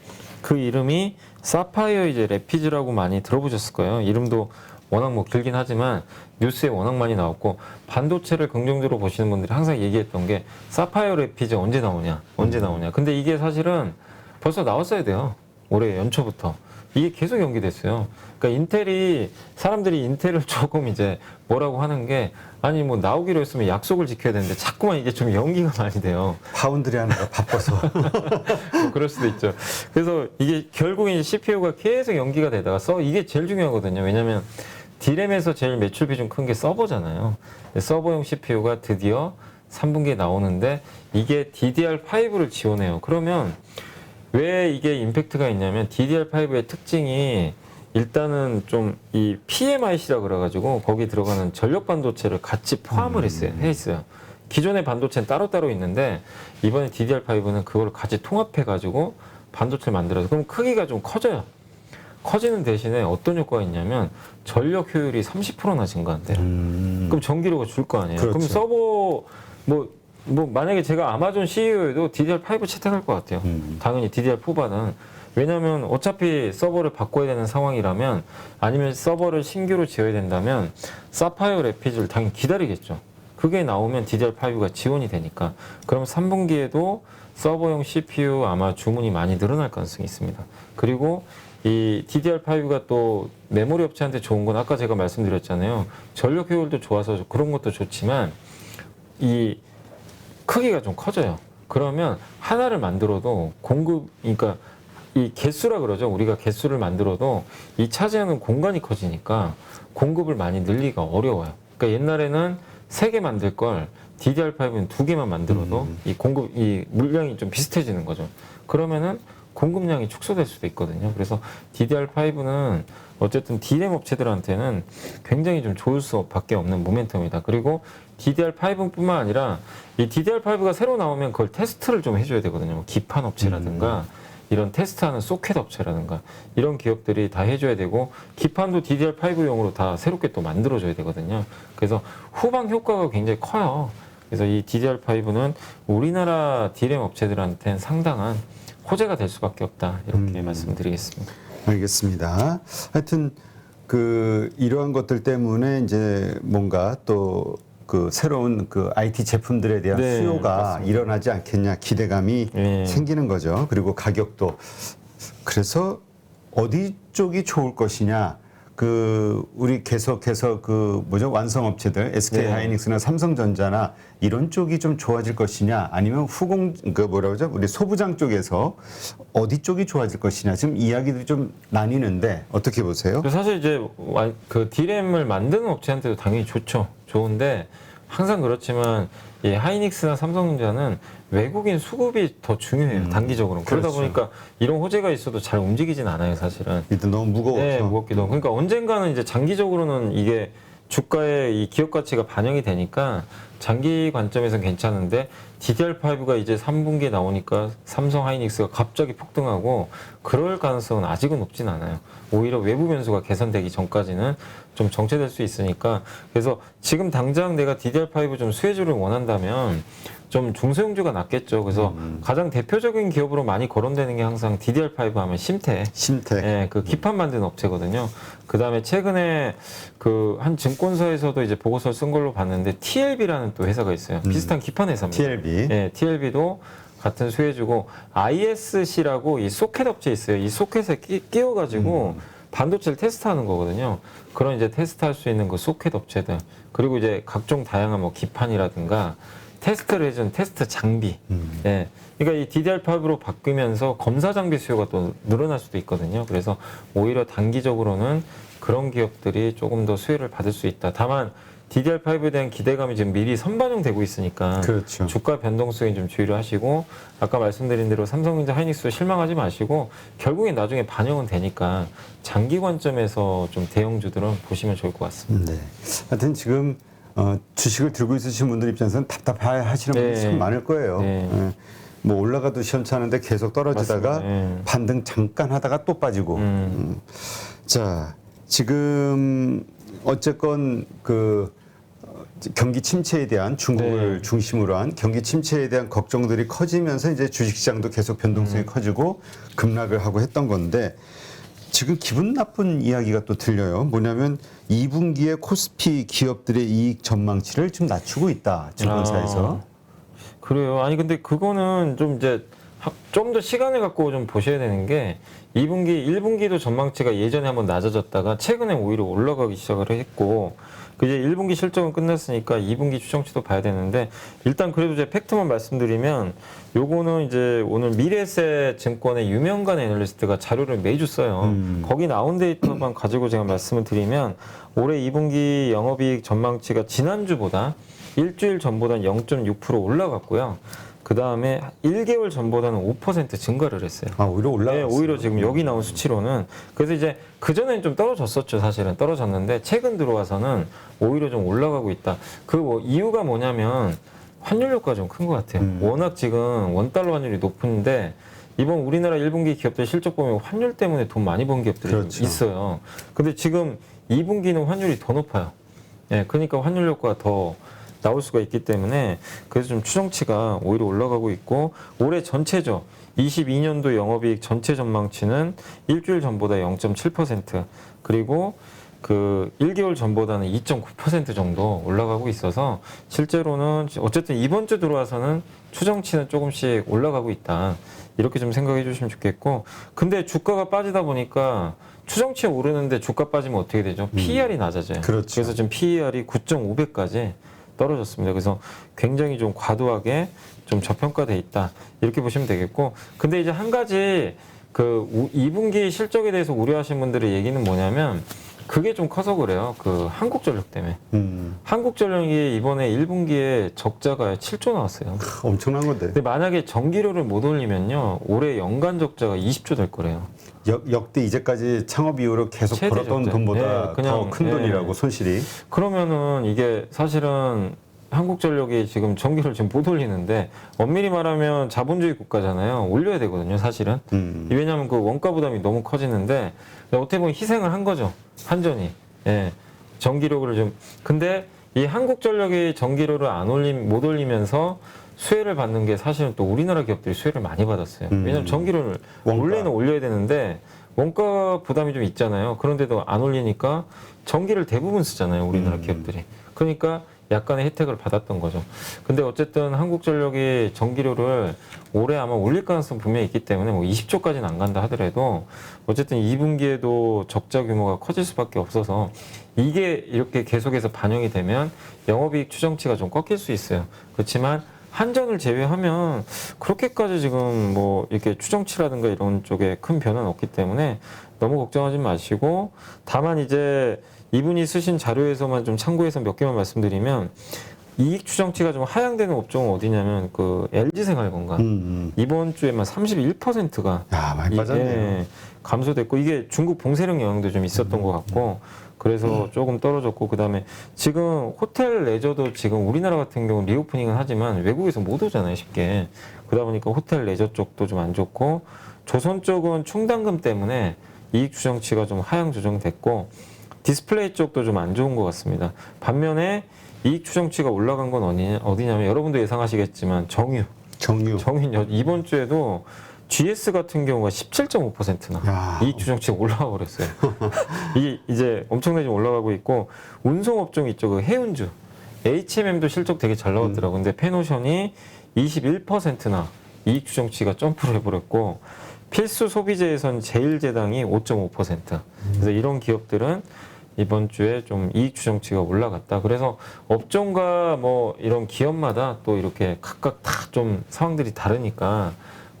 그 이름이 사파이어 이제 레피즈라고 많이 들어보셨을 거예요. 이름도 워낙 뭐 길긴 하지만 뉴스에 워낙 많이 나왔고 반도체를 긍정적으로 보시는 분들이 항상 얘기했던 게 사파이어 레피즈 언제 나오냐 언제 나오냐. 근데 이게 사실은 벌써 나왔어야 돼요. 올해 연초부터. 이게 계속 연기됐어요. 그러니까 인텔이 사람들이 인텔을 조금 이제 뭐라고 하는 게 아니 뭐 나오기로 했으면 약속을 지켜야 되는데 자꾸만 이게 좀 연기가 많이 돼요. 파운드리 하느라 바빠서. 뭐 그럴 수도 있죠. 그래서 이게 결국에 이제 CPU가 계속 연기가 되다가 이게 제일 중요하거든요. 왜냐하면 D램에서 제일 매출 비중 큰 게 서버잖아요. 서버용 CPU가 드디어 3분기에 나오는데 이게 DDR5를 지원해요. 그러면 왜 이게 임팩트가 있냐면 DDR5의 특징이 일단은 좀 이 PMIC라 그래가지고 거기 들어가는 전력 반도체를 같이 포함을 해 있어요. 기존의 반도체는 따로따로 있는데 이번에 DDR5는 그걸 같이 통합해가지고 반도체를 만들어서 그럼 크기가 좀 커져요. 커지는 대신에 어떤 효과가 있냐면 전력 효율이 30%나 증가한대요. 그럼 전기료가 줄 거 아니에요. 그렇죠. 그럼 서버 뭐 만약에 제가 아마존 CEO여도 DDR5 채택할 것 같아요. 당연히 DDR4보다는. 왜냐하면 어차피 서버를 바꿔야 되는 상황이라면 아니면 서버를 신규로 지어야 된다면 사파이어 레피즈를 당연히 기다리겠죠. 그게 나오면 DDR5가 지원이 되니까. 그럼 3분기에도 서버용 CPU 아마 주문이 많이 늘어날 가능성이 있습니다. 그리고 이 DDR5가 또 메모리 업체한테 좋은 건 아까 제가 말씀드렸잖아요. 전력 효율도 좋아서 그런 것도 좋지만 이 크기가 좀 커져요. 그러면 하나를 만들어도 그러니까 이 개수라 그러죠. 우리가 개수를 만들어도 이 차지하는 공간이 커지니까 공급을 많이 늘리기가 어려워요. 그러니까 옛날에는 3개 만들 걸 DDR5는 2개만 만들어도 이 물량이 좀 비슷해지는 거죠. 그러면은 공급량이 축소될 수도 있거든요. 그래서 DDR5는 어쨌든 D램 업체들한테는 굉장히 좀 좋을 수밖에 없는 모멘텀이다. 그리고 DDR5뿐만 아니라 이 DDR5가 새로 나오면 그걸 테스트를 좀 해줘야 되거든요. 뭐 기판 업체라든가 이런 테스트하는 소켓 업체라든가 이런 기업들이 다 해줘야 되고 기판도 DDR5용으로 다 새롭게 또 만들어줘야 되거든요. 그래서 후방 효과가 굉장히 커요. 그래서 이 DDR5는 우리나라 D램 업체들한테는 상당한 호재가 될 수밖에 없다. 이렇게 말씀드리겠습니다. 알겠습니다. 하여튼 이러한 것들 때문에 이제 뭔가 또 그 새로운 그 IT 제품들에 대한 네, 수요가 맞습니다. 일어나지 않겠냐 기대감이 생기는 거죠. 그리고 가격도. 그래서 어디 쪽이 좋을 것이냐. 우리 계속해서 완성업체들 SK 하이닉스나 삼성전자나 이런 쪽이 좀 좋아질 것이냐 아니면 우리 소부장 쪽에서 어디 쪽이 좋아질 것이냐 지금 이야기들이 좀 나뉘는데 어떻게 보세요? 사실 이제 그 D램을 만드는 업체한테도 당연히 좋죠. 좋은데 항상 그렇지만 이 하이닉스나 삼성전자는 외국인 수급이 더 중요해요. 단기적으로. 그러다 그렇죠. 보니까 이런 호재가 있어도 잘 움직이진 않아요, 사실은. 일단 너무 무거워서. 네, 무겁기도 하고. 그러니까 언젠가는 이제 장기적으로는 이게 주가의 이 기업 가치가 반영이 되니까 장기 관점에서는 괜찮은데 DDR5가 이제 3분기에 나오니까 삼성 하이닉스가 갑자기 폭등하고 그럴 가능성은 아직은 높진 않아요. 오히려 외부 변수가 개선되기 전까지는 좀 정체될 수 있으니까 그래서 지금 당장 내가 DDR5 좀 수혜주를 원한다면 좀 중소형주가 낫겠죠. 그래서 가장 대표적인 기업으로 많이 거론되는 게 항상 DDR5 하면 심택. 예, 그 기판 만드는 업체거든요. 그 다음에 최근에 그 한 증권사에서도 이제 보고서를 쓴 걸로 봤는데 TLB라는 또 회사가 있어요. 비슷한 기판 회사입니다. TLB. 예, TLB도 같은 수혜주고 ISC라고 이 소켓 업체 있어요. 이 소켓에 끼워가지고 반도체를 테스트하는 거거든요. 그런 이제 테스트할 수 있는 그 소켓 업체들 그리고 이제 각종 다양한 뭐 기판이라든가 테스트를 해준 테스트 장비. 예. 그러니까 이 DDR5로 바뀌면서 검사 장비 수요가 또 늘어날 수도 있거든요. 그래서 오히려 단기적으로는 그런 기업들이 조금 더 수혜를 받을 수 있다. 다만 DDR5에 대한 기대감이 지금 미리 선반영되고 있으니까 그렇죠. 주가 변동성에 좀 주의를 하시고 아까 말씀드린 대로 삼성전자 하이닉스 실망하지 마시고 결국엔 나중에 반영은 되니까 장기 관점에서 좀 대형주들은 보시면 좋을 것 같습니다. 네. 하여튼 지금 주식을 들고 있으신 분들 입장에서는 답답해 하시는 분들이 네. 참 많을 거예요. 네. 예. 뭐 올라가도 시원찮은데 계속 떨어지다가 맞습니다. 네. 반등 잠깐 하다가 또 빠지고. 자, 지금 어쨌건 그 경기 침체에 대한 중국을 네. 중심으로 한 경기 침체에 대한 걱정들이 커지면서 이제 주식시장도 계속 변동성이 커지고 급락을 하고 했던 건데 지금 기분 나쁜 이야기가 또 들려요. 뭐냐면 2분기에 코스피 기업들의 이익 전망치를 좀 낮추고 있다. 증권사에서. 그래요. 아니 근데 그거는 좀 이제 좀 더 시간을 갖고 좀 보셔야 되는 게 2분기, 1분기도 전망치가 예전에 한번 낮아졌다가 최근에 오히려 올라가기 시작을 했고 그 이제 1분기 실적은 끝났으니까 2분기 추정치도 봐야 되는데 일단 그래도 이제 팩트만 말씀드리면 요거는 이제 오늘 미래에셋 증권의 유명관 애널리스트가 자료를 매주 써요. 거기 나온 데이터만 가지고 제가 말씀을 드리면 올해 2분기 영업이익 전망치가 지난주보다 일주일 전보다는 0.6% 올라갔고요. 그 다음에 1개월 전보다는 5% 증가를 했어요. 아, 오히려 올라갔어요. 네, 오히려 지금 여기 나온 수치로는. 그래서 이제 그전에는 좀 떨어졌었죠, 사실은. 떨어졌는데 최근 들어와서는 오히려 좀 올라가고 있다. 그 뭐 이유가 뭐냐면 환율 효과가 좀 큰 것 같아요. 워낙 지금 원달러 환율이 높은데 이번 우리나라 1분기 기업들 실적 보면 환율 때문에 돈 많이 번 기업들이 좀 그렇죠. 있어요. 근데 지금 2분기는 환율이 더 높아요. 예, 그러니까 환율 효과가 더 나올 수가 있기 때문에 그래서 좀 추정치가 오히려 올라가고 있고 올해 전체죠. 22년도 영업이익 전체 전망치는 일주일 전보다 0.7% 그리고 그 1개월 전보다는 2.9% 정도 올라가고 있어서 실제로는 어쨌든 이번 주 들어와서는 추정치는 조금씩 올라가고 있다. 이렇게 좀 생각해 주시면 좋겠고 근데 주가가 빠지다 보니까 추정치 오르는데 주가 빠지면 어떻게 되죠? PER이 낮아져요. 그렇죠. 그래서 지금 PER이 9.5배까지 떨어졌습니다. 그래서 굉장히 좀 과도하게 좀 저평가돼 있다. 이렇게 보시면 되겠고. 근데 이제 한 가지 그 2분기 실적에 대해서 우려하시는 분들의 얘기는 뭐냐면 그게 좀 커서 그래요. 그 한국전력 때문에. 한국전력이 이번에 1분기에 적자가 7조 나왔어요. 엄청난 건데. 근데 만약에 전기료를 못 올리면요. 올해 연간 적자가 20조 될 거래요. 역대 이제까지 창업 이후로 계속 최대 벌었던 적자. 돈보다 네, 그냥, 더 큰 돈이라고 손실이. 그러면은 이게 사실은 한국전력이 지금 전기를 지금 못 올리는데 엄밀히 말하면 자본주의 국가잖아요. 올려야 되거든요, 사실은. 왜냐하면 그 원가 부담이 너무 커지는데 어떻게 보면 희생을 한 거죠, 한전이. 예, 전기료를 좀. 근데 이 한국전력이 전기료를 못 올리면서 수혜를 받는 게 사실은 또 우리나라 기업들이 수혜를 많이 받았어요. 왜냐하면 전기료를 원래는 올려야 되는데 원가 부담이 좀 있잖아요. 그런데도 안 올리니까 전기를 대부분 쓰잖아요, 우리나라 기업들이. 그러니까 약간의 혜택을 받았던 거죠. 근데 어쨌든 한국전력이 전기료를 올해 아마 올릴 가능성 분명히 있기 때문에 뭐 20조까지는 안 간다 하더라도 어쨌든 2분기에도 적자 규모가 커질 수밖에 없어서 이게 이렇게 계속해서 반영이 되면 영업이익 추정치가 좀 꺾일 수 있어요. 그렇지만 한전을 제외하면 그렇게까지 지금 뭐 이렇게 추정치라든가 이런 쪽에 큰 변화는 없기 때문에 너무 걱정하지 마시고 다만 이제 이분이 쓰신 자료에서만 좀 참고해서 몇 개만 말씀드리면 이익 추정치가 좀 하향되는 업종은 어디냐면 그 LG생활건강 이번 주에만 31%가 야, 많이 빠졌네요. 감소됐고 이게 중국 봉쇄령 영향도 좀 있었던 것 같고 그래서 조금 떨어졌고 그다음에 지금 호텔 레저도 지금 우리나라 같은 경우 리오프닝은 하지만 외국에서 못 오잖아요 쉽게 그러다 보니까 호텔 레저 쪽도 좀 안 좋고 조선 쪽은 충당금 때문에 이익 추정치가 좀 하향 조정됐고 디스플레이 쪽도 좀 안 좋은 것 같습니다. 반면에 이익 추정치가 올라간 건 어디냐면 여러분도 예상하시겠지만 정유 이번 주에도 GS 같은 경우가 17.5%나 이익 추정치가 올라가 버렸어요. 이게 이제 엄청나게 올라가고 있고 운송업종 있죠. 그 해운주 HMM도 실적 되게 잘 나왔더라고요. 근데 페노션이 21%나 이익 추정치가 점프를 해버렸고 필수 소비재에선 제일제당이 5.5%. 그래서 이런 기업들은 이번 주에 좀 이익 추정치가 올라갔다. 그래서 업종과 뭐 이런 기업마다 또 이렇게 각각 다 좀 상황들이 다르니까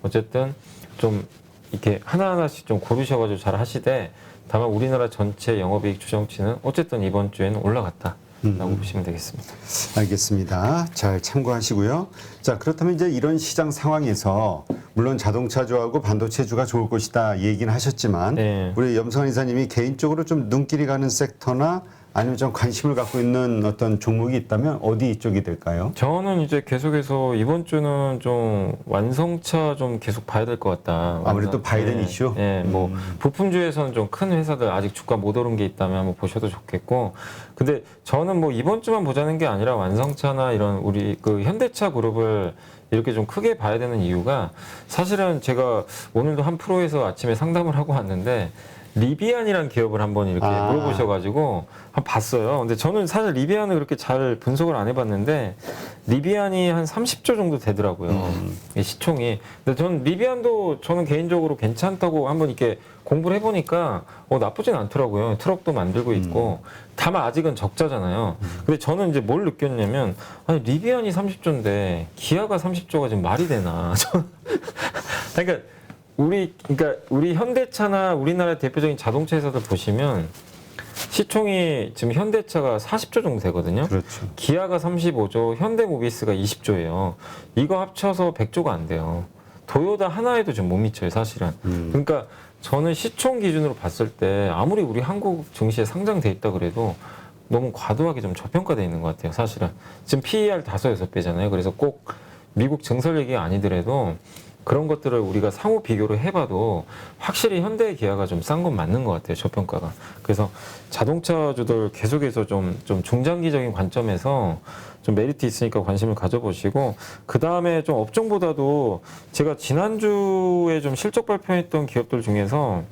어쨌든 좀 이렇게 하나하나씩 좀 고르셔가지고 잘 하시되 다만 우리나라 전체 영업이익 추정치는 어쨌든 이번 주에는 올라갔다라고 보시면 되겠습니다. 알겠습니다. 잘 참고하시고요. 자, 그렇다면 이제 이런 시장 상황에서 물론 자동차주하고 반도체주가 좋을 것이다 얘기는 하셨지만 네. 우리 염성환 이사님이 개인적으로 좀 눈길이 가는 섹터나 아니면 좀 관심을 갖고 있는 어떤 종목이 있다면 어디 쪽이 될까요? 저는 이제 계속해서 이번 주는 좀 완성차 좀 계속 봐야 될 것 같다. 아무래도 바이든 이슈? 네, 뭐 부품주에서는 좀 큰 회사들 아직 주가 못 오른 게 있다면 한번 보셔도 좋겠고. 근데 저는 뭐 이번 주만 보자는 게 아니라 완성차나 이런 우리 그 현대차 그룹을 이렇게 좀 크게 봐야 되는 이유가 사실은 제가 오늘도 한 프로에서 아침에 상담을 하고 왔는데 리비안이라는 기업을 한번 이렇게 물어보셔가지고 한번 봤어요. 근데 저는 사실 리비안을 그렇게 잘 분석을 안 해봤는데 리비안이 한 30조 정도 되더라고요. 이 시총이. 근데 저는 리비안도 저는 개인적으로 괜찮다고 한번 이렇게 공부를 해보니까 나쁘진 않더라고요. 트럭도 만들고 있고 다만 아직은 적자잖아요. 근데 저는 이제 뭘 느꼈냐면 아니 리비안이 30조인데 기아가 30조가 지금 말이 되나? 그러니까 우리 현대차나 우리나라 대표적인 자동차 회사들 보시면 시총이 지금 현대차가 40조 정도 되거든요. 그렇죠. 기아가 35조, 현대모비스가 20조예요. 이거 합쳐서 100조가 안 돼요. 도요타 하나에도 좀 못 미쳐요, 사실은. 그러니까 저는 시총 기준으로 봤을 때 아무리 우리 한국 증시에 상장돼 있다 그래도 너무 과도하게 좀 저평가돼 있는 것 같아요, 사실은. 지금 PER 5, 6배잖아요. 그래서 꼭 미국 증설 얘기가 아니더라도 그런 것들을 우리가 상호 비교를 해봐도 확실히 현대 기아가 좀 싼 건 맞는 것 같아요, 저평가가. 그래서 자동차주들 계속해서 좀 중장기적인 관점에서 좀 메리트 있으니까 관심을 가져보시고, 그 다음에 좀 업종보다도 제가 지난주에 좀 실적 발표했던 기업들 중에서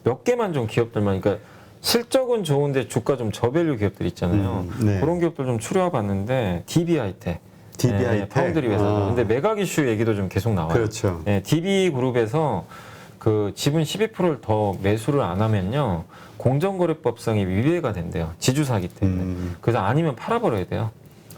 몇 개만 좀 기업들만, 그러니까 실적은 좋은데 주가 좀 저밸류 기업들 있잖아요. 네. 그런 기업들 좀 추려와 봤는데, DB하이텍. DB하이텍. 파운드리 회사죠. 근데 매각 이슈 얘기도 좀 계속 나와요. 그렇죠. DB그룹에서 그 지분 12%를 더 매수를 안 하면요, 공정거래법상의 위배가 된대요. 지주사기 때문에. 그래서 아니면 팔아버려야 돼요.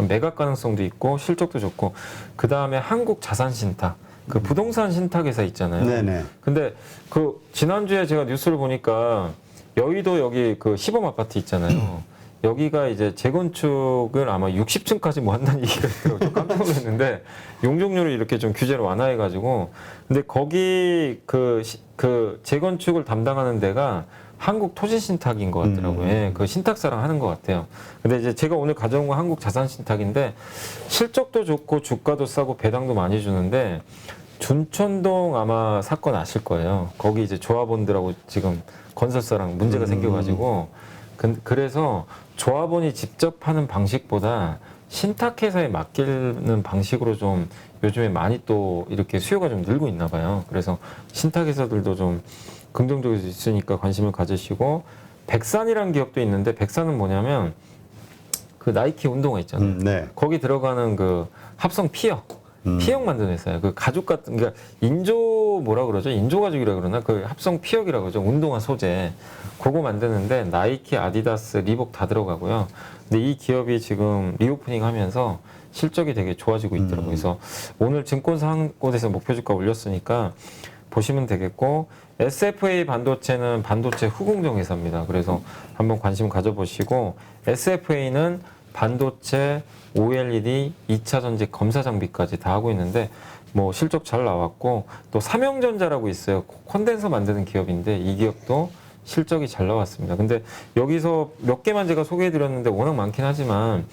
매각 가능성도 있고 실적도 좋고. 그 다음에 한국자산신탁, 그 부동산 신탁 회사 있잖아요. 네네. 근데 그 지난주에 제가 뉴스를 보니까 여의도 여기 그 시범 아파트 있잖아요. 여기가 이제 재건축을 아마 60층까지 뭐 한다는 얘기가 있더라고요. 깜짝 놀랐는데 용적률을 이렇게 좀 규제를 완화해가지고, 근데 거기 그 재건축을 담당하는 데가 한국토지신탁인 것 같더라고요. 예, 그 신탁사랑 하는 것 같아요. 근데 이제 제가 오늘 가져온 건 한국자산신탁인데 실적도 좋고 주가도 싸고 배당도 많이 주는데, 준천동 아마 사건 아실 거예요. 거기 이제 조합원들하고 지금 건설사랑 문제가 생겨가지고, 그래서 조합원이 직접 하는 방식보다 신탁회사에 맡기는 방식으로 좀 요즘에 많이 또 이렇게 수요가 좀 늘고 있나 봐요. 그래서 신탁회사들도 좀 긍정적일 수 있으니까 관심을 가지시고, 백산이라는 기업도 있는데, 백산은 뭐냐면 그 나이키 운동화 있잖아요. 네. 거기 들어가는 그 합성 피혁. 피혁 만드는 회사예요. 그 가죽 같은, 그러니까 인조 뭐라 그러죠? 인조 가죽이라 그러나? 그 합성 피혁이라 그러죠. 운동화 소재. 그거 만드는데 나이키, 아디다스, 리복 다 들어가고요. 근데 이 기업이 지금 리오프닝 하면서 실적이 되게 좋아지고 있더라고요. 그래서 오늘 증권사 한 곳에서 목표 주가 올렸으니까 보시면 되겠고, SFA 반도체는 반도체 후공정 회사입니다. 그래서 한번 관심 가져보시고, SFA는 반도체, OLED, 2차 전지 검사 장비까지 다 하고 있는데 뭐 실적 잘 나왔고 또 삼형전자라고 있어요. 콘덴서 만드는 기업인데 이 기업도 실적이 잘 나왔습니다. 근데 여기서 몇 개만 제가 소개해드렸는데 워낙 많긴 하지만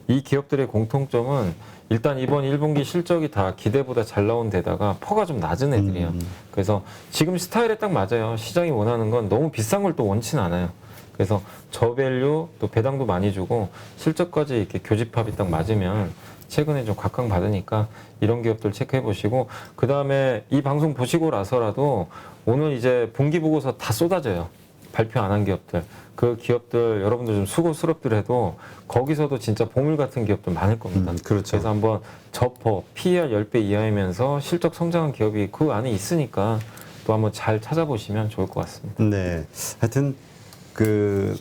이 기업들의 공통점은 일단 이번 1분기 실적이 다 기대보다 잘 나온 데다가 퍼가 좀 낮은 애들이에요. 그래서 지금 스타일에 딱 맞아요. 시장이 원하는 건 너무 비싼 걸 또 원치는 않아요. 그래서 저밸류 또 배당도 많이 주고 실적까지 이렇게 교집합이 딱 맞으면 최근에 좀 각광받으니까 이런 기업들 체크해 보시고 그 다음에 이 방송 보시고 나서라도 오늘 이제 분기 보고서 다 쏟아져요. 발표 안 한 기업들. 그 기업들 여러분들 좀 수고스럽더라도 거기서도 진짜 보물 같은 기업들 많을 겁니다. 그렇죠. 그래서 한번 저퍼, PER 10배 이하이면서 실적 성장한 기업이 그 안에 있으니까 또 한번 잘 찾아보시면 좋을 것 같습니다. 네. 하여튼 그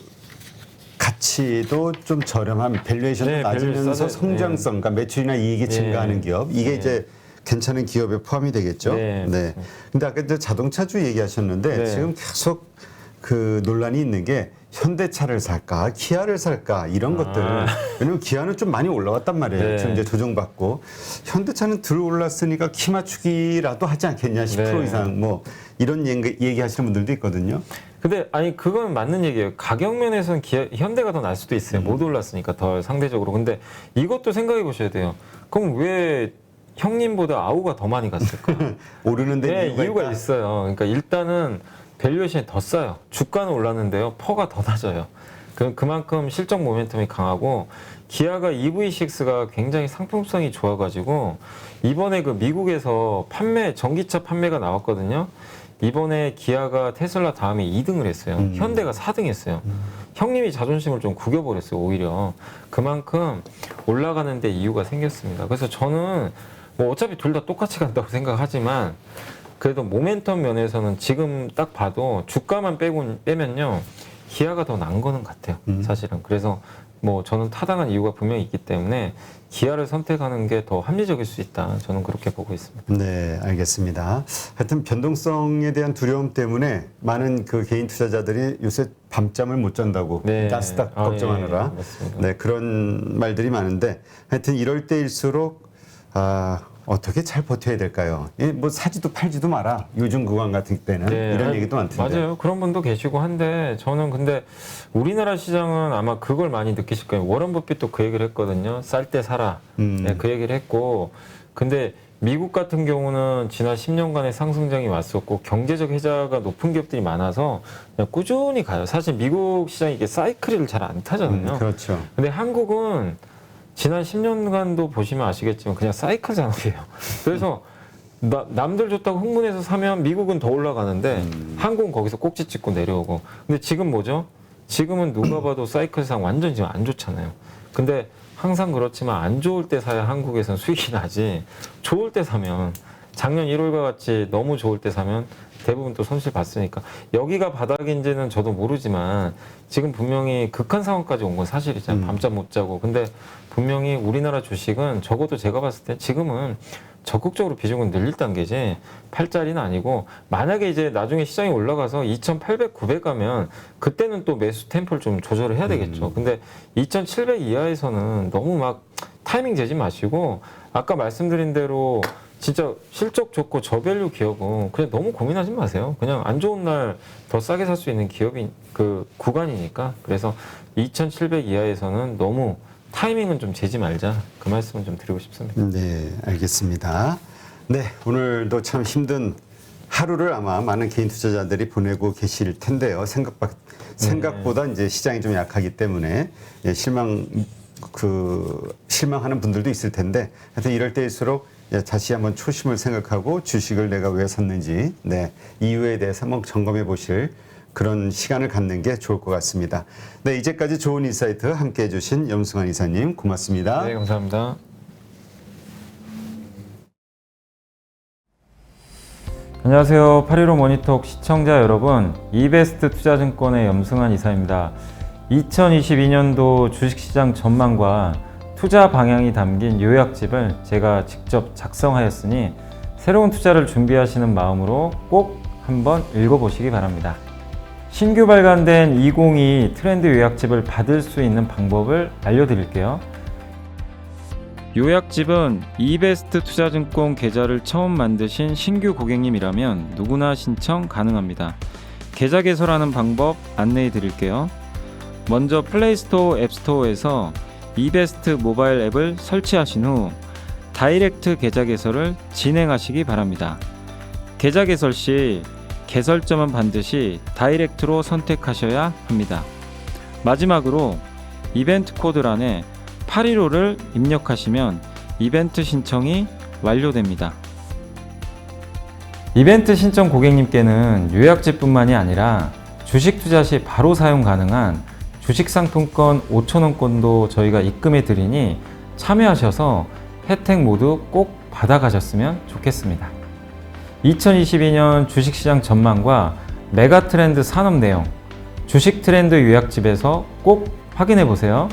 가치도 좀 저렴한 밸류에이션도 네, 낮으면서 성장성, 그러니까 매출이나 이익이 증가하는 기업 이게 이제 괜찮은 기업에 포함이 되겠죠. 네. 근데 아까 이제 자동차주 얘기하셨는데 네. 지금 계속 그 논란이 있는 게 현대차를 살까, 기아를 살까 이런 것들. 왜냐면 기아는 좀 많이 올라왔단 말이에요. 네. 지금 이제 조정받고 현대차는 들 올랐으니까 키 맞추기라도 하지 않겠냐 10% 네. 이상 뭐 이런 얘기하시는 분들도 있거든요. 근데 아니 그건 맞는 얘기예요. 가격 면에서는 현대가 더 날 수도 있어요. 못 올랐으니까 더 상대적으로. 근데 이것도 생각해 보셔야 돼요. 그럼 왜 형님보다 아우가 더 많이 갔을까? 오르는데 네, 이유가 있다. 있어요. 그러니까 일단은 밸류에이션이 더 싸요. 주가는 올랐는데요. 퍼가 더 낮아요. 그만큼 실적 모멘텀이 강하고 기아가 EV6가 굉장히 상품성이 좋아가지고 이번에 그 미국에서 전기차 판매가 나왔거든요. 이번에 기아가 테슬라 다음에 2등을 했어요. 현대가 4등 했어요. 형님이 자존심을 좀 구겨버렸어요, 오히려. 그만큼 올라가는데 이유가 생겼습니다. 그래서 저는 뭐 어차피 둘 다 똑같이 간다고 생각하지만 그래도 모멘텀 면에서는 지금 딱 봐도 주가만 빼면요. 기아가 더 나은 거는 같아요, 사실은. 그래서 뭐 저는 타당한 이유가 분명히 있기 때문에 기아를 선택하는 게 더 합리적일 수 있다. 저는 그렇게 보고 있습니다. 네, 알겠습니다. 하여튼 변동성에 대한 두려움 때문에 많은 그 개인 투자자들이 요새 밤잠을 못 잔다고 네. 나스닥 걱정하느라 예, 맞습니다. 네, 그런 말들이 많은데 하여튼 이럴 때일수록 어떻게 잘 버텨야 될까요? 뭐 사지도 팔지도 마라. 요즘 구간 같은 때는 네, 이런 얘기도 많던데. 맞아요. 그런 분도 계시고 한데 저는 근데 우리나라 시장은 아마 그걸 많이 느끼실 거예요. 워런 버핏도 그 얘기를 했거든요. 쌀 때 사라. 네, 그 얘기를 했고 근데 미국 같은 경우는 지난 10년간의 상승장이 왔었고 경제적 혜자가 높은 기업들이 많아서 그냥 꾸준히 가요. 사실 미국 시장이 이게 사이클을 잘 안 타잖아요. 그렇죠. 근데 한국은 지난 10년간도 보시면 아시겠지만 그냥 사이클 산업이에요. 그래서 남들 좋다고 흥분해서 사면 미국은 더 올라가는데 한국은 거기서 꼭지 찍고 내려오고. 근데 지금 뭐죠? 지금은 누가 봐도 사이클상 완전 지금 안 좋잖아요. 근데 항상 그렇지만 안 좋을 때 사야 한국에서는 수익이 나지 좋을 때 사면 작년 1월과 같이 너무 좋을 때 사면 대부분 또 손실 봤으니까 여기가 바닥인지는 저도 모르지만 지금 분명히 극한 상황까지 온 건 사실이잖아요. 밤잠 못 자고. 근데 분명히 우리나라 주식은 적어도 제가 봤을 때 지금은 적극적으로 비중은 늘릴 단계지 팔자리는 아니고 만약에 이제 나중에 시장이 올라가서 2,800, 900 가면 그때는 또 매수 템포를 좀 조절을 해야 되겠죠. 근데 2,700 이하에서는 너무 막 타이밍 재지 마시고 아까 말씀드린 대로 진짜 실적 좋고 저밸류 기업은 그냥 너무 고민하지 마세요. 그냥 안 좋은 날 더 싸게 살 수 있는 기업이 그 구간이니까. 그래서 2,700 이하에서는 너무 타이밍은 좀 재지 말자. 그 말씀은 좀 드리고 싶습니다. 네, 알겠습니다. 네, 오늘도 참 힘든 하루를 아마 많은 개인 투자자들이 보내고 계실 텐데요. 생각보다 이제 시장이 좀 약하기 때문에 실망하는 분들도 있을 텐데 하여튼 이럴 때일수록 다시 한번 초심을 생각하고 주식을 내가 왜 샀는지 이유에 대해서 한번 점검해 보실 그런 시간을 갖는 게 좋을 것 같습니다. 네, 이제까지 좋은 인사이트 함께해 주신 염승환 이사님 고맙습니다. 네, 감사합니다. 안녕하세요. 815 모니톡 시청자 여러분, 이베스트 투자증권의 염승환 이사입니다. 2022년도 주식시장 전망과 투자 방향이 담긴 요약집을 제가 직접 작성하였으니 새로운 투자를 준비하시는 마음으로 꼭 한번 읽어보시기 바랍니다. 신규 발간된 2022 트렌드 요약집을 받을 수 있는 방법을 알려드릴게요. 요약집은 이베스트 투자증권 계좌를 처음 만드신 신규 고객님이라면 누구나 신청 가능합니다. 계좌 개설하는 방법 안내해 드릴게요. 먼저 플레이스토어, 앱스토어에서 이베스트 모바일 앱을 설치하신 후 다이렉트 계좌 개설을 진행하시기 바랍니다. 계좌 개설 시 개설점은 반드시 다이렉트로 선택하셔야 합니다. 마지막으로 이벤트 코드란에 815를 입력하시면 이벤트 신청이 완료됩니다. 이벤트 신청 고객님께는 요약집뿐만이 아니라 주식 투자 시 바로 사용 가능한 주식 상품권 5,000원권도 저희가 입금해 드리니 참여하셔서 혜택 모두 꼭 받아가셨으면 좋겠습니다. 2022년 주식시장 전망과 메가 트렌드 산업 내용, 주식 트렌드 요약집에서 꼭 확인해 보세요.